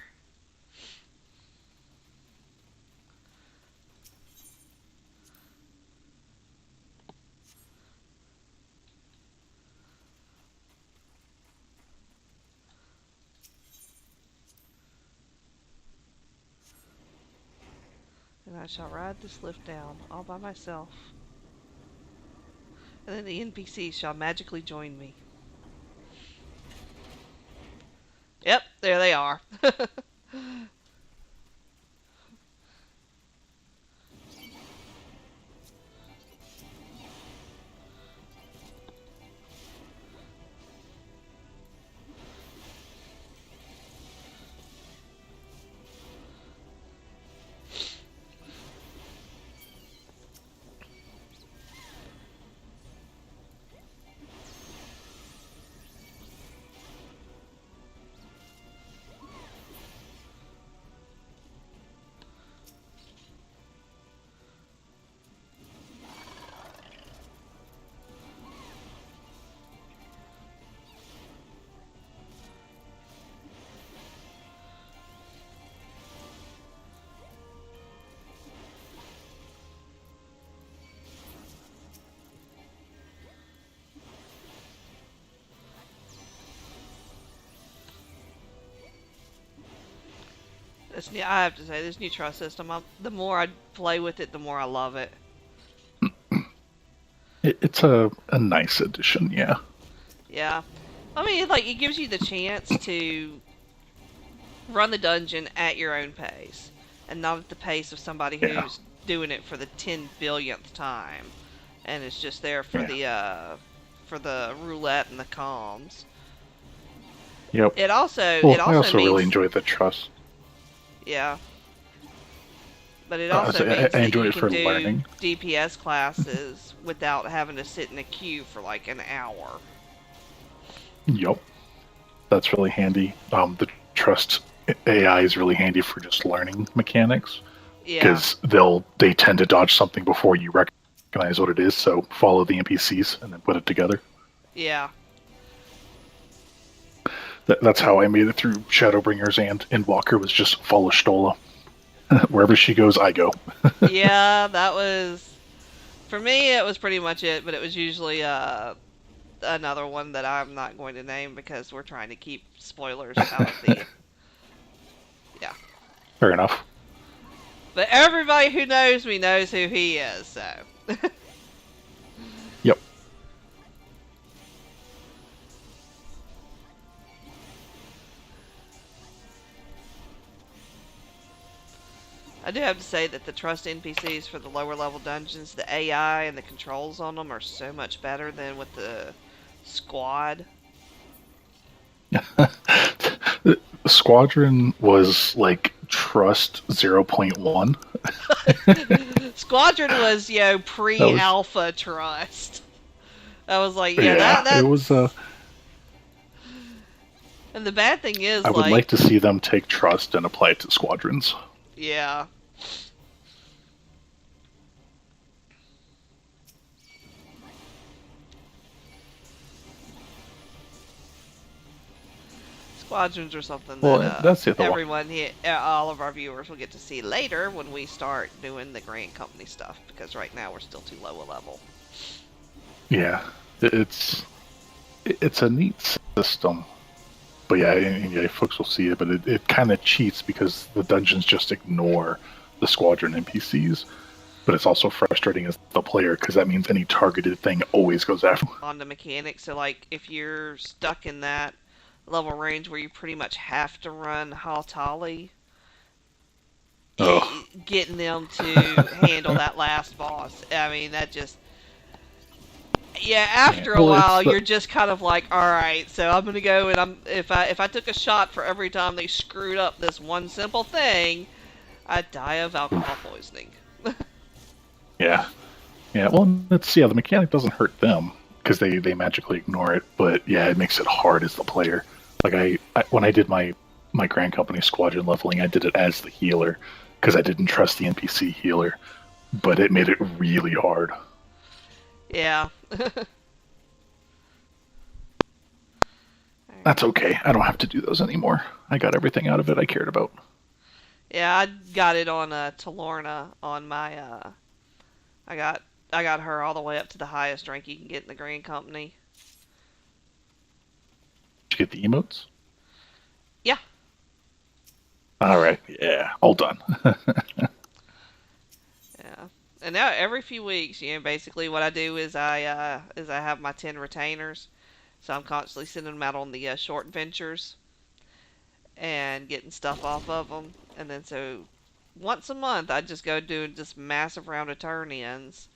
And I shall ride this lift down all by myself. And then the NPCs shall magically join me. Yep, there they are. I have to say, this new trust system, the more I play with it, the more I love it. It's a nice addition, yeah. Yeah. I mean, like, it gives you the chance to run the dungeon at your own pace, and not at the pace of somebody Yeah. who's doing it for the 10 billionth time, and it's just there Yeah. for the roulette and the comms. Yep. It Well, I also also really means, enjoy the trust. yeah, but it also I means that enjoy you it can for do learning. DPS classes without having to sit in a queue for like an hour. Yep. That's really handy. The trust AI is really handy for just learning mechanics Yeah, because they tend to dodge something before you recognize what it is. So follow the NPCs and then put it together. yeah. That's how I made it through Shadowbringers and Endwalker was just follow Stola. Wherever she goes, I go. Yeah, that was for me. It was pretty much it, but it was usually another one that I'm not going to name because we're trying to keep spoilers out of the. Yeah, Fair enough. but everybody who knows me knows who he is. So Yep. I do have to say that the trust NPCs for the lower level dungeons, the AI and the controls on them are so much better than with the squad. Squadron was like trust 0.1. Squadron was, That was pre-alpha trust. I was like, yeah, yeah. It was. that's. And the bad thing is, I would like, like to see them take trust and apply it to squadrons. yeah, squadrons are something that Well, that's the other one. everyone here, all of our viewers will get to see later when we start doing the Grand Company stuff. Because right now we're still too low a level. Yeah, it's a neat system. But yeah, yeah, folks will see it, but it kind of cheats because the dungeons just ignore the squadron NPCs. But it's also frustrating as the player because that means any targeted thing always goes after. On the mechanics, so like if you're stuck in that level range where you pretty much have to run Haltali, Oh, getting them to handle that last boss, I mean, that just, yeah, yeah. after a Well, it's while the you're just kind of like, all right, so I'm gonna go and if I took a shot for every time they screwed up this one simple thing, I'd die of alcohol poisoning. yeah, yeah. Well, it's the mechanic doesn't hurt them because they magically ignore it, but yeah, it makes it hard as the player. Like I when I did my Grand Company squadron leveling, I did it as the healer because I didn't trust the NPC healer, but it made it really hard. Yeah. That's okay. I don't have to do those anymore. I got everything out of it I cared about. Yeah, I got it on Talorna on my I got I got her all the way up to the highest rank you can get in the Grand Company. Did you get the emotes? Yeah. All right. Yeah. All done. Yeah. And now every few weeks, basically what I do is I have my 10 retainers, so I'm constantly sending them out on the short ventures, and getting stuff off of them. And then so once a month, I'd just go do this massive round of turn-ins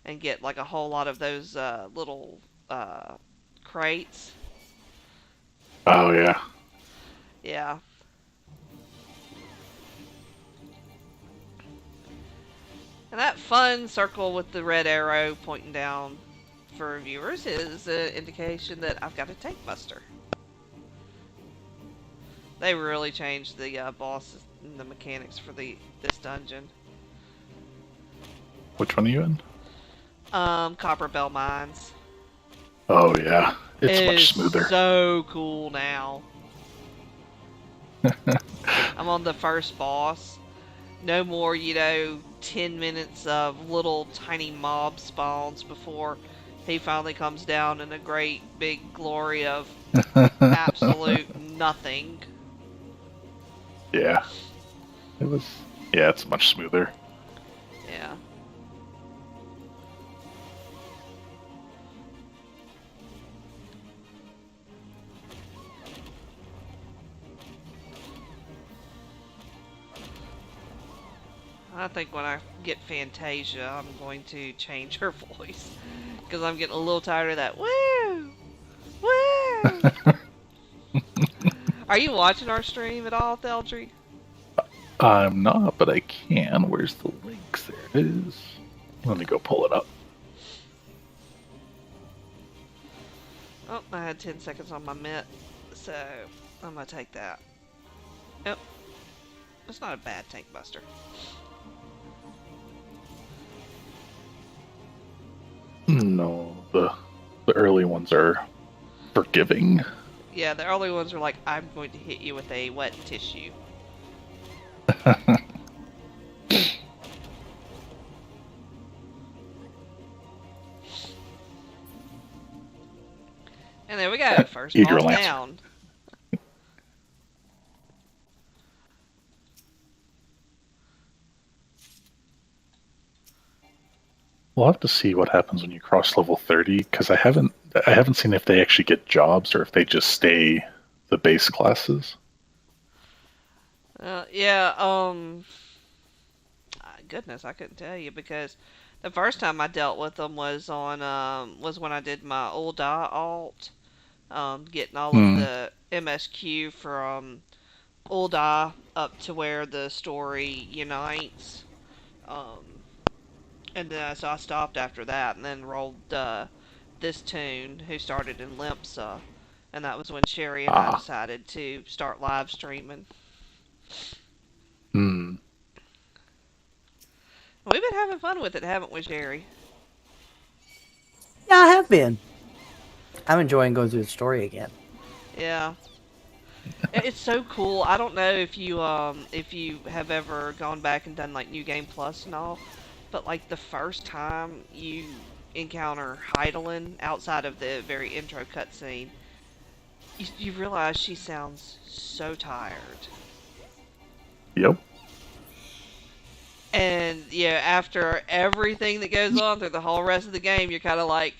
and get like a whole lot of those little uh, crates. Oh yeah. Yeah. And that fun circle with the red arrow pointing down for viewers is an indication that I've got a tank buster. They really changed the bosses and the mechanics for this dungeon. Which one are you in? Copper Bell Mines. Oh yeah, it's It much is smoother. so cool now. I'm on the first boss. No more, 10 minutes of little tiny mob spawns before he finally comes down in a great big glory of absolute nothing. Yeah, it was. Yeah, it's much smoother. Yeah. I think when I get Fantasia, I'm going to change her voice. Because I'm getting a little tired of that. Woo! Woo! Are you watching our stream at all, Theldry? I'm not, but I can. Where's the links? There it is. Let me go pull it up. Oh, I had 10 seconds on my mitt, so I'm going to take that. Yep. It's not a bad tank buster. No, the early ones are forgiving. Yeah, the early ones are like, I'm going to hit you with a wet tissue. And there we go, first Eager boss Lancer. down. We'll have to see what happens when you cross level 30 because I haven't seen if they actually get jobs or if they just stay the base classes. Yeah, goodness, I couldn't tell you because the first time I dealt with them was was when I did my old alt, getting all of Hmm. the MSQ from Ul'dah up to where the story unites. Um, and then so I stopped after that, and then rolled this tune who started in Limpsa, and that was when Sherry and I Ah. decided to start live streaming. Hmm. We've been having fun with it, haven't we, Sherry? Yeah, I have been. I'm enjoying going through the story again. Yeah. It's so cool. I don't know if you have ever gone back and done like New Game Plus and all, but like the first time you encounter Heidelin outside of the very intro cutscene, you realize she sounds so tired. Yep. And yeah, after everything that goes on through the whole rest of the game, you're kind of like,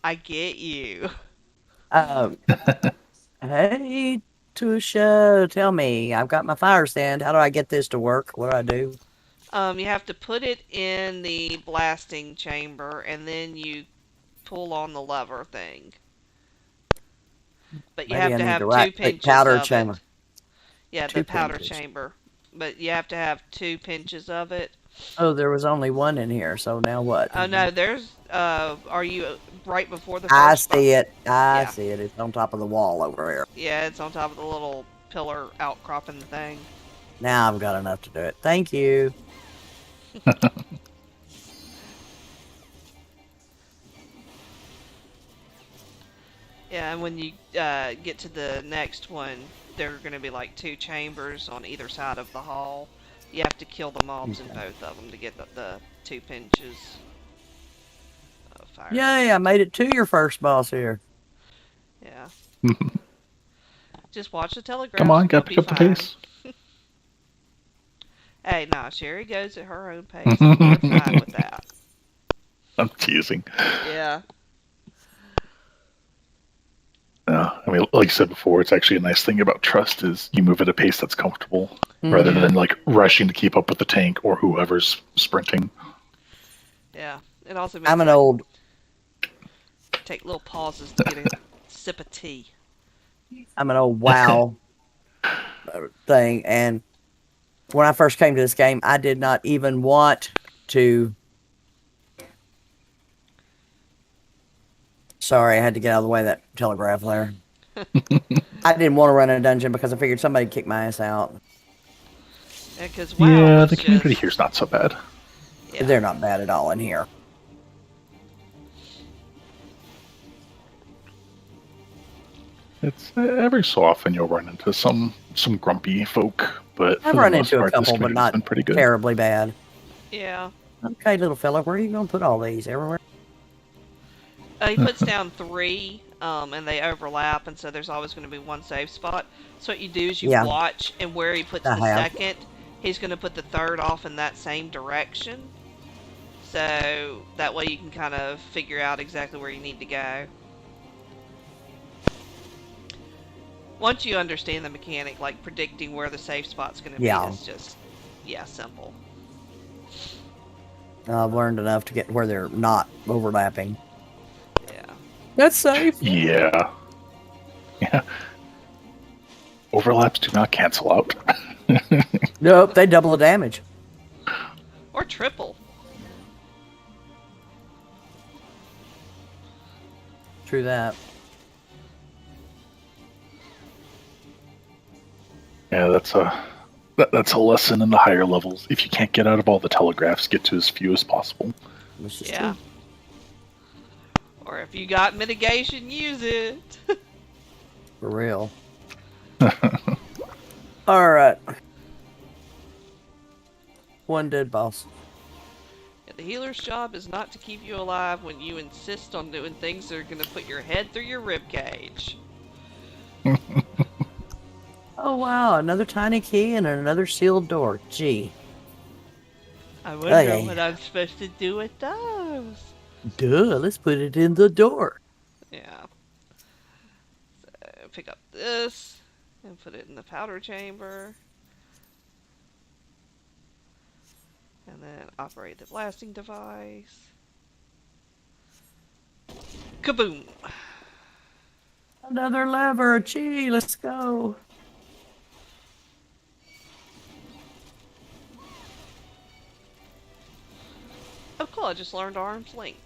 I get you. Um, hey, Tusha, tell me, I've got my fire stand. How do I get this to work? What do I do? You have to put it in the blasting chamber, and then you pull on the lever thing. But you Maybe have I to need to have right two click pinches powder of chamber. it. Yeah, the Two powder pinches. chamber. But you have to have 2 pinches of it. Oh, there was only one in here, so now what? Oh no, there's are you right before the I first see it. I Yeah. see it. It's on top of the wall over here. Yeah, it's on top of the little pillar outcropping thing. Now I've got enough to do it. Thank you. Yeah, and when you get to the next one, there are going to be like 2 chambers on either side of the hall. You have to kill the mobs in both of them to get the 2 pinches of fire. Yay, I made it to your first boss here. Yeah. Just watch the telegraph. Come on, You'll gotta be pick up the fine. pace. Hey, nah, Sherry goes at her own pace, and we're fine with that. I'm teasing. Yeah. I mean, like you said before, it's actually a nice thing about trust is you move at a pace that's comfortable rather Mhm. than like rushing to keep up with the tank or whoever's sprinting. Yeah. It also I'm means an I can old take little pauses to get a sip of tea. I'm an old WoW thing, and when I first came to this game, I did not even want to. Sorry, I had to get out of the way of that telegraph there. I didn't want to run a dungeon because I figured somebody'd kick my ass out. Because WoW Yeah, was the community just, here's not so bad. yeah. They're not bad at all in here. It's every so often you'll run into some grumpy folk, but I've for the run most into a part, this couple, but community's not been pretty good. terribly bad. Yeah. Okay, little fella, where are you going to put all these? Everywhere? He puts down three, and they overlap, and so there's always going to be one safe spot. So what you do is you Yeah, watch, and where he puts I the have. second, he's going to put the third off in that same direction. So that way you can kind of figure out exactly where you need to go. Once you understand the mechanic, like predicting where the safe spot's going to be, Yeah, is just, yeah, simple. I've learned enough to get where they're not overlapping. Yeah. That's safe. Yeah, yeah. Overlaps do not cancel out. Nope, they double the damage. Or triple. True that. Yeah, that's a lesson in the higher levels. If you can't get out of all the telegraphs, get to as few as possible. This is Yeah. true. Or if you got mitigation, use it. For real. Alright. One dead boss. Yeah, the healer's job is not to keep you alive when you insist on doing things that are going to put your head through your rib cage. Oh wow, another tiny key and another sealed door. Gee. I wonder Okay. what I'm supposed to do with those. Duh, let's put it in the door. Yeah. So pick up this and put it in the powder chamber. And then operate the blasting device. Kaboom! Another lever. Gee, let's go. Oh cool, I just learned arm's length.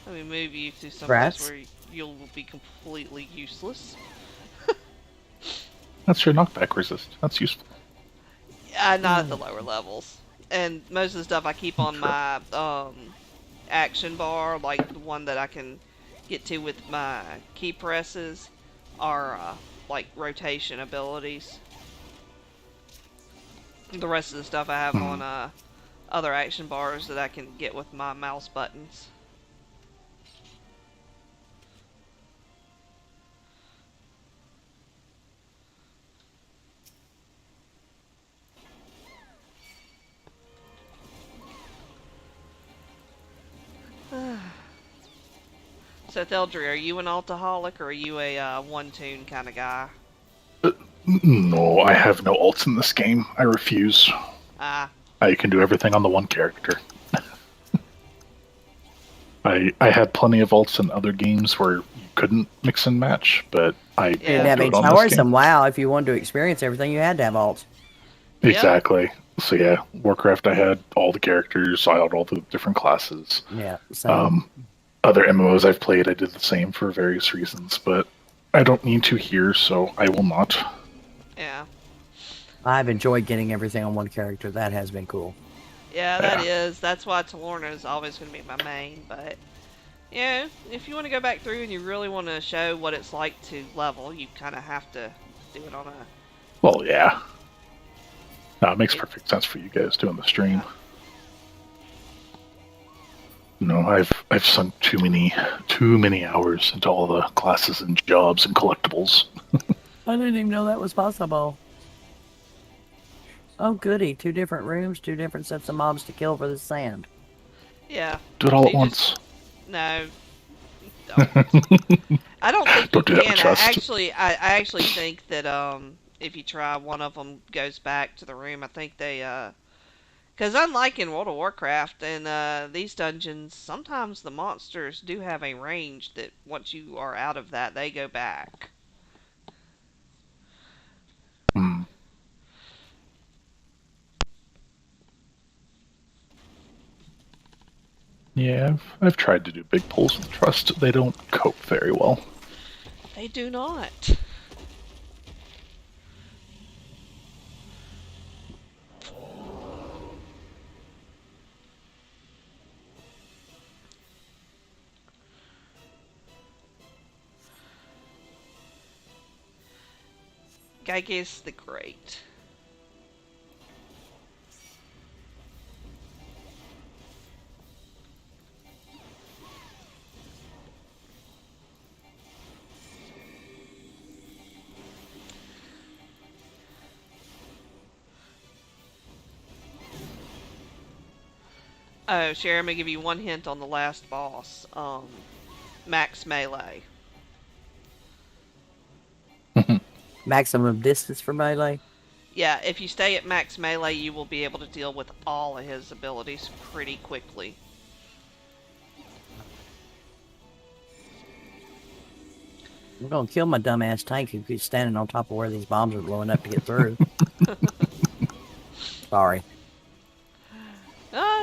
Let me move you to some place Rats. where you'll be completely useless. That's your knockback resist. That's useful. Yeah, not at the lower levels. And most of the stuff I keep on Sure. my action bar, like the one that I can get to with my key presses, are like rotation abilities. The rest of the stuff I have on other action bars that I can get with my mouse buttons. So Theldry, are you an alcoholic or are you a one-tune kind of guy? No, I have no ults in this game. I refuse. Ah, I can do everything on the one character. I had plenty of ults in other games where you couldn't mix and match, but I Yeah. Didn't won't have do any it on towers this game. and WoW. If you wanted to experience everything, you had to have alts. Yep. Exactly. So yeah, Warcraft, I had all the characters, I had all the different classes. Yeah, same. Other MMOs I've played, I did the same for various reasons, but I don't need to here, so I will not. yeah. I've enjoyed getting everything on one character. That has been cool. Yeah, that Yeah. is. That's why Talorna is always going to be my main. But yeah, if you want to go back through and you really want to show what it's like to level, you kind of have to do it on a. Well, yeah. No, it makes perfect sense for you guys doing the stream. No, I've sunk too many hours into all the classes and jobs and collectibles. I didn't even know that was possible. Oh, goody. 2 different rooms, 2 different sets of mobs to kill for the sand. Yeah. Do it all So at you once. No. don't. I don't think you Don't do that with can. trust. I actually think that if you try, one of them goes back to the room. I think they because unlike in World of Warcraft and these dungeons, sometimes the monsters do have a range that once you are out of that, they go back. Hmm. Yeah, I've tried to do big pulls with trust. They don't cope very well. They do not. Gyges the Great. Oh, Sherry, I'm gonna give you one hint on the last boss. Max Melee. Maximum distance for melee. Yeah, if you stay at max melee, you will be able to deal with all of his abilities pretty quickly. I'm gonna kill my dumbass tank who keeps standing on top of where these bombs are blowing up to get through. Sorry.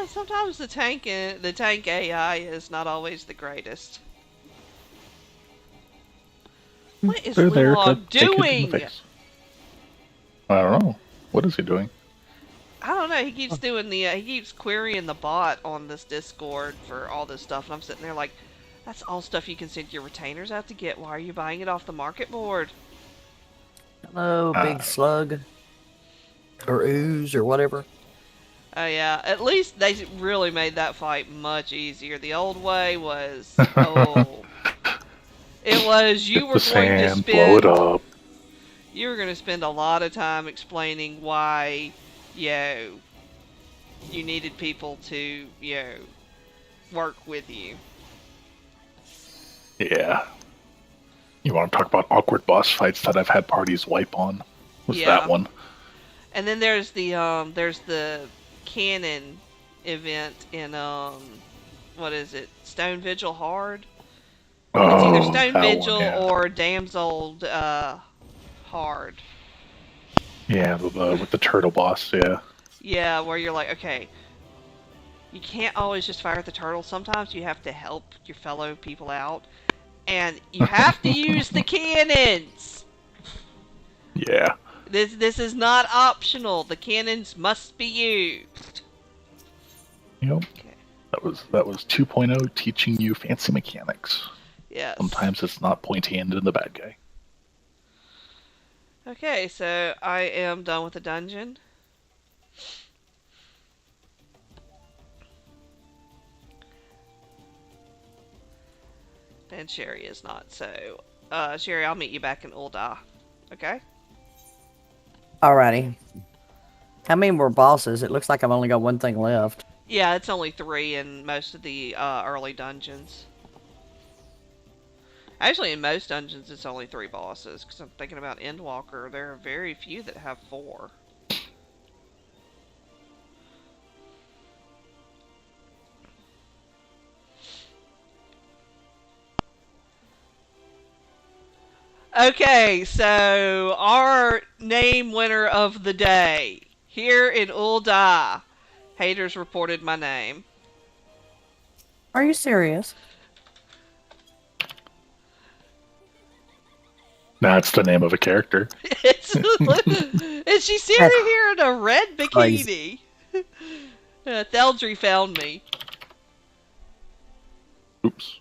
Sometimes the tank AI is not always the greatest. What is They're there to Lulog take it in the doing? face. I don't know. What is he doing? I don't know. He keeps doing he keeps querying the bot on this Discord for all this stuff, and I'm sitting there like, that's all stuff you can send your retainers out to get. Why are you buying it off the market board? Hello, big slug. Or ooze or whatever. Oh yeah, at least they really made that fight much easier. The old way was, oh, it was Get the sand, blow it up. you were going to spend a lot of time explaining why, you know, you needed people to, work with you. Yeah. You want to talk about awkward boss fights that I've had parties wipe on? Was Yeah. that one? And then there's the canon event in what is it? Stone Vigil Hard? It's either Oh, Stone that Vigil one, yeah. or Damsel Hard. Yeah, with the turtle boss, yeah. Yeah, where you're like, okay, you can't always just fire at the turtle. Sometimes you have to help your fellow people out, and you have to use the cannons. Yeah. This is not optional. The cannons must be used. Yep. Okay. That was 2.0 teaching you fancy mechanics. Yes. Sometimes it's not pointy-handed in the bad guy. Okay, so I am done with the dungeon. And Sherry is not, so Sherry, I'll meet you back in Ul'dah. Okay? Alrighty. How many more bosses? It looks like I've only got one thing left. Yeah, it's only 3 in most of the early dungeons. Actually, in most dungeons, it's only 3 bosses. Because I'm thinking about Endwalker, there are very few that have 4. Okay, so our name winner of the day here in Ul'dah. Haters reported my name. Are you serious? That's the name of a character. And she's sitting here in a red bikini. Crazy. Theldry found me. Oops.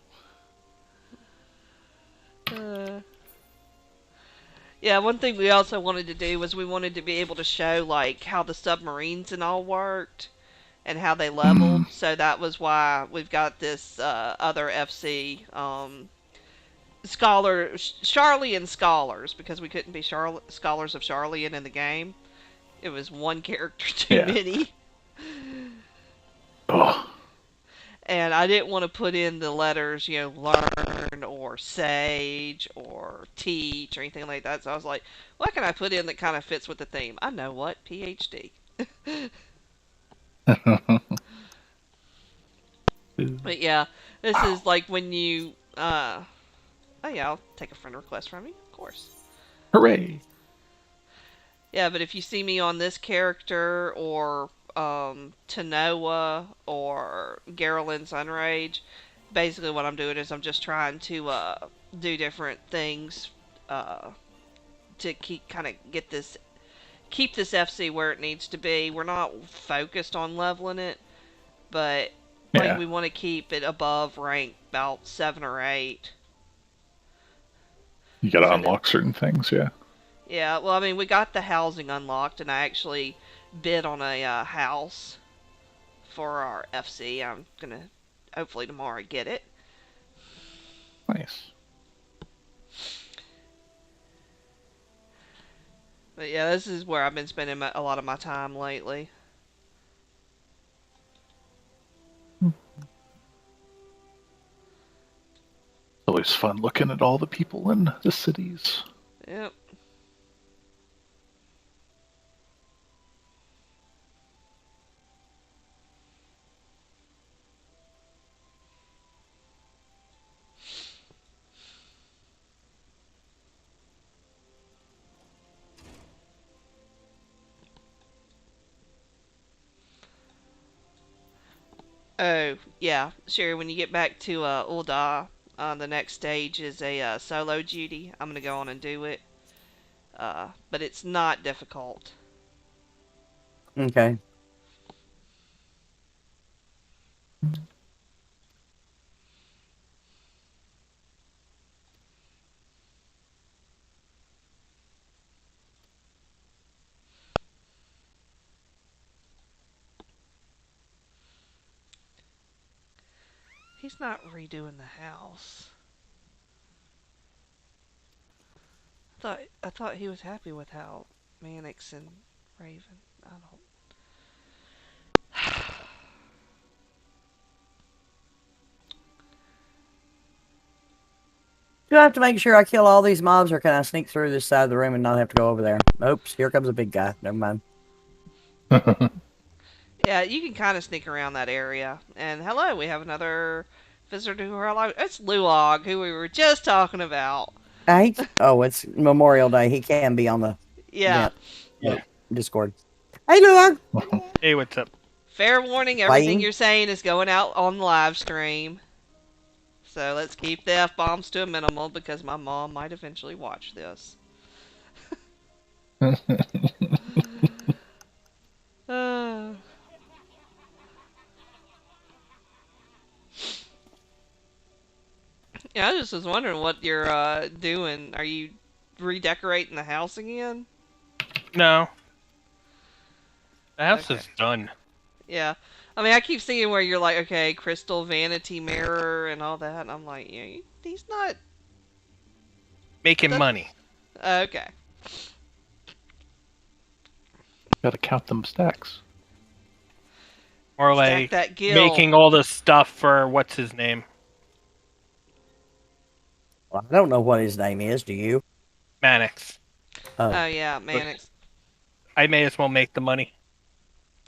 Yeah, one thing we also wanted to do was we wanted to be able to show like how the submarines and all worked and how they leveled. So that was why we've got this other FC Charlian Scholars, because we couldn't be Scholars of Charlian in the game. It was one character too Yeah. many. Oh. And I didn't want to put in the letters, learn or sage or teach or anything like that. So I was like, what can I put in that kind of fits with the theme? I know what, PhD. But yeah, this is like when you, oh yeah, I'll take a friend request from you, of course. Hooray! Yeah, but if you see me on this character or Tanoa or Geralyn Sunrage, basically what I'm doing is I'm just trying to do different things to keep this FC where it needs to be. We're not focused on leveling it, but like Yeah, we want to keep it above rank about 7 or 8. you gotta So that unlock certain things. Yeah. yeah, well I mean we got the housing unlocked and I actually bid on a house for our FC. I'm gonna hopefully tomorrow get it. Nice. But yeah, this is where I've been spending a lot of my time lately. Always fun looking at all the people in the cities. Yep. Oh, yeah. Sherry, when you get back to Ul'dah, the next stage is a solo duty. I'm going to go on and do it. But it's not difficult. Okay. He's not redoing the house. I thought he was happy with how Mannix and Raven. I don't. Do I have to make sure I kill all these mobs, or can I sneak through this side of the room and not have to go over there? Oops, here comes a big guy. Never mind. Yeah, you can kind of sneak around that area. And hello, we have another visitor to our live. It's Luog, who we were just talking about. Oh, it's Memorial Day. He can be on the Yeah. Discord. Hey, Luog. Hey, what's up? Fair warning, everything Fighting? you're saying is going out on the live stream. So let's keep the F-bombs to a minimal because my mom might eventually watch this. Uh, yeah, I just was wondering what you're doing. Are you redecorating the house again? No. The house Okay. is done. Yeah. I mean, I keep seeing where you're like, okay, crystal vanity mirror and all that, and I'm like, yeah, he's not. Making That- money. Okay. Gotta count them stacks. Or Stack like that gill. making all the stuff for what's his name? Well, I don't know what his name is. Do you? Mannix. Oh yeah, Mannix. I may as well make the money.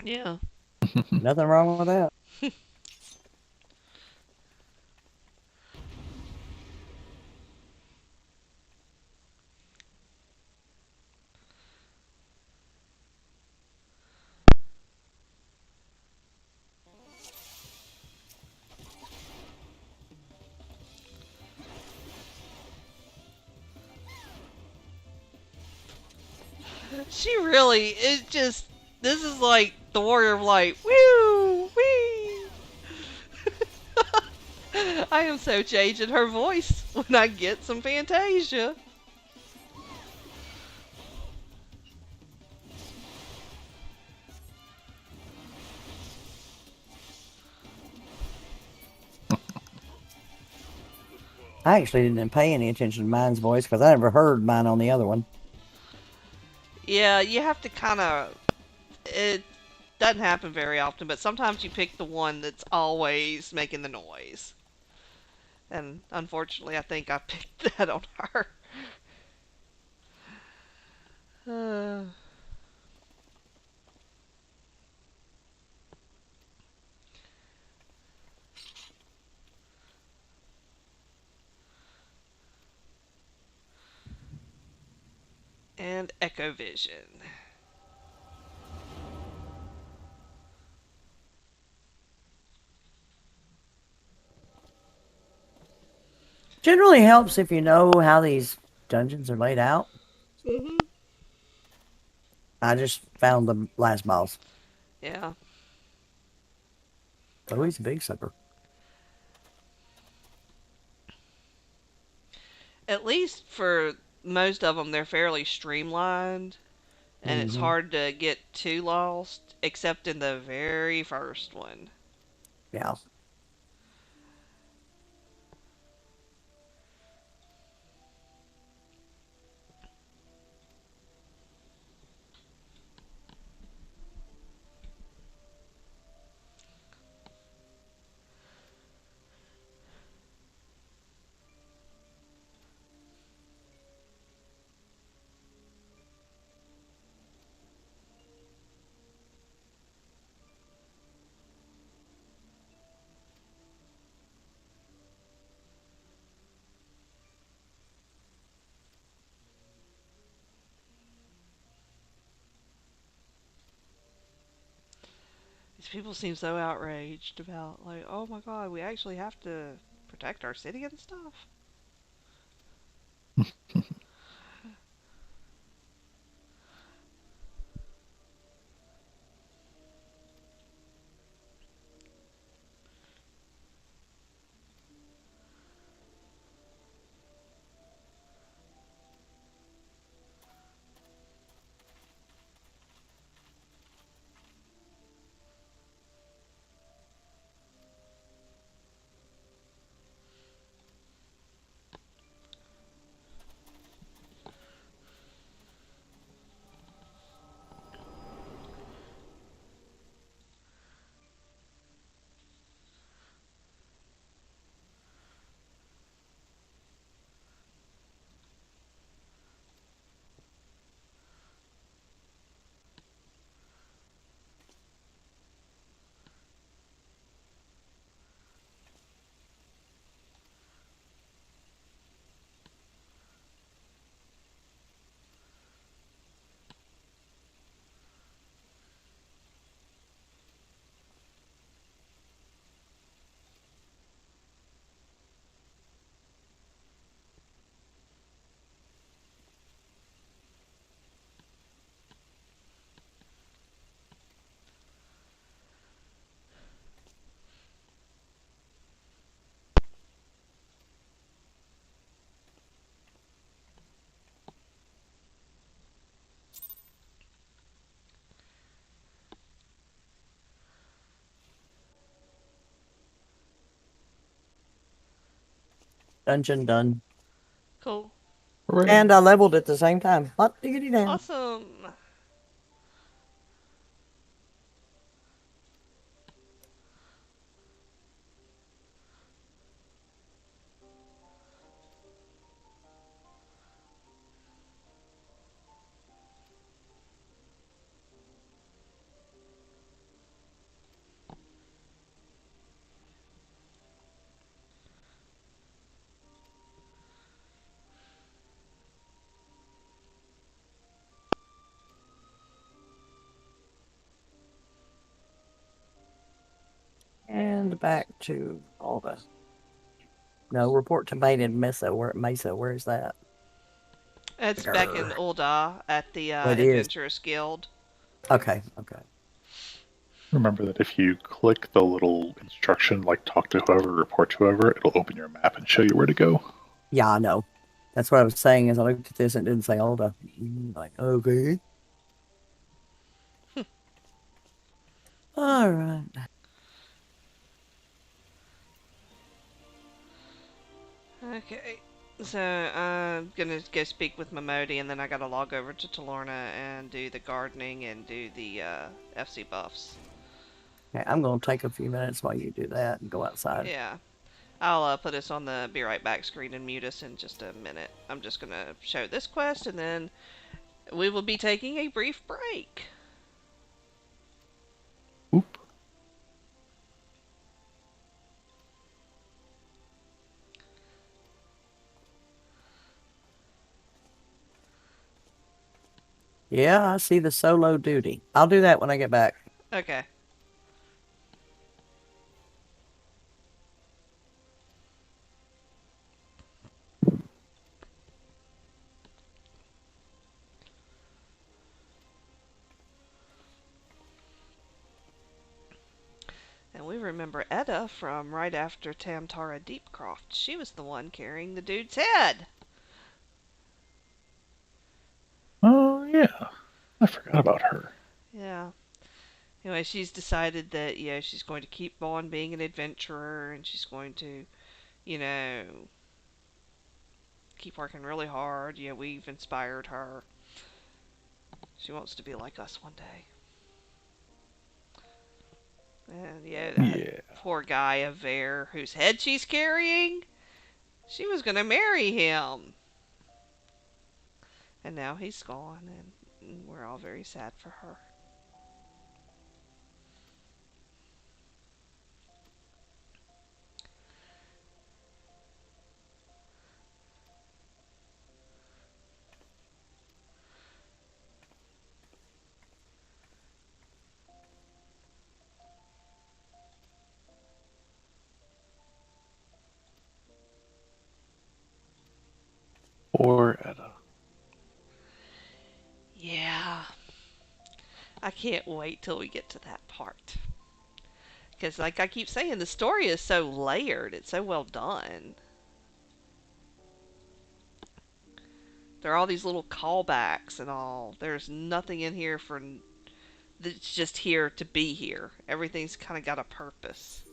Yeah. Nothing wrong with that. She really, it just, this is like the Warrior of Light. Woo! Wee! I am so changing her voice when I get some Fantasia. I actually didn't pay any attention to mine's voice because I never heard mine on the other one. Yeah, you have to kind of, doesn't happen very often, but sometimes you pick the one that's always making the noise. And unfortunately, I think I picked that on her. Uh, and Echo Vision. Generally helps if you know how these dungeons are laid out. Hmm. I just found the last boss. Yeah. Oh, he's a big sucker. At least for most of them, they're fairly streamlined, and it's Mm-hmm. hard to get too lost, except in the very first one. Yeah. These people seem so outraged about, like, oh my god, we actually have to protect our city and stuff. Dungeon done. Cool. And Hooray. I leveled at the same time. Hot diggity down. Awesome. And back to all the. No, report to main Mesa. Mesa, where's that? It's back in Grr. Ul'dah at the Well, it is. Adventurous Guild. Okay, okay. Remember that if you click the little instruction, like talk to whoever, report to whoever, it'll open your map and show you where to go. Yeah, I know. That's what I was saying as I looked at this and it didn't say Alda. Like, okay. All right. Okay. So I'm gonna go speak with Momodi, and then I gotta log over to Talorna and do the gardening and do the FC buffs. Okay, I'm gonna take a few minutes while you do that and go outside. Yeah. I'll put us on the be right back screen and mute us in just a minute. I'm just gonna show this quest, and then we will be taking a brief break. Oop. Yeah, I see the solo duty. I'll do that when I get back. Okay. And we remember Etta from right after Tamtara Deepcroft. She was the one carrying the dude's head. Oh yeah, I forgot about her. Yeah. Anyway, she's decided that, she's going to keep on being an adventurer, and she's going to, you know, keep working really hard. We've inspired her. She wants to be like us one day. And that Yeah. poor guy of Vare whose head she's carrying, she was going to marry him. And now he's gone, and we're all very sad for her. Poor Etta. Yeah. I can't wait till we get to that part. Because, like I keep saying, the story is so layered. It's so well done. There are all these little callbacks and all. There's nothing in here for that's just here to be here. Everything's kind of got a purpose.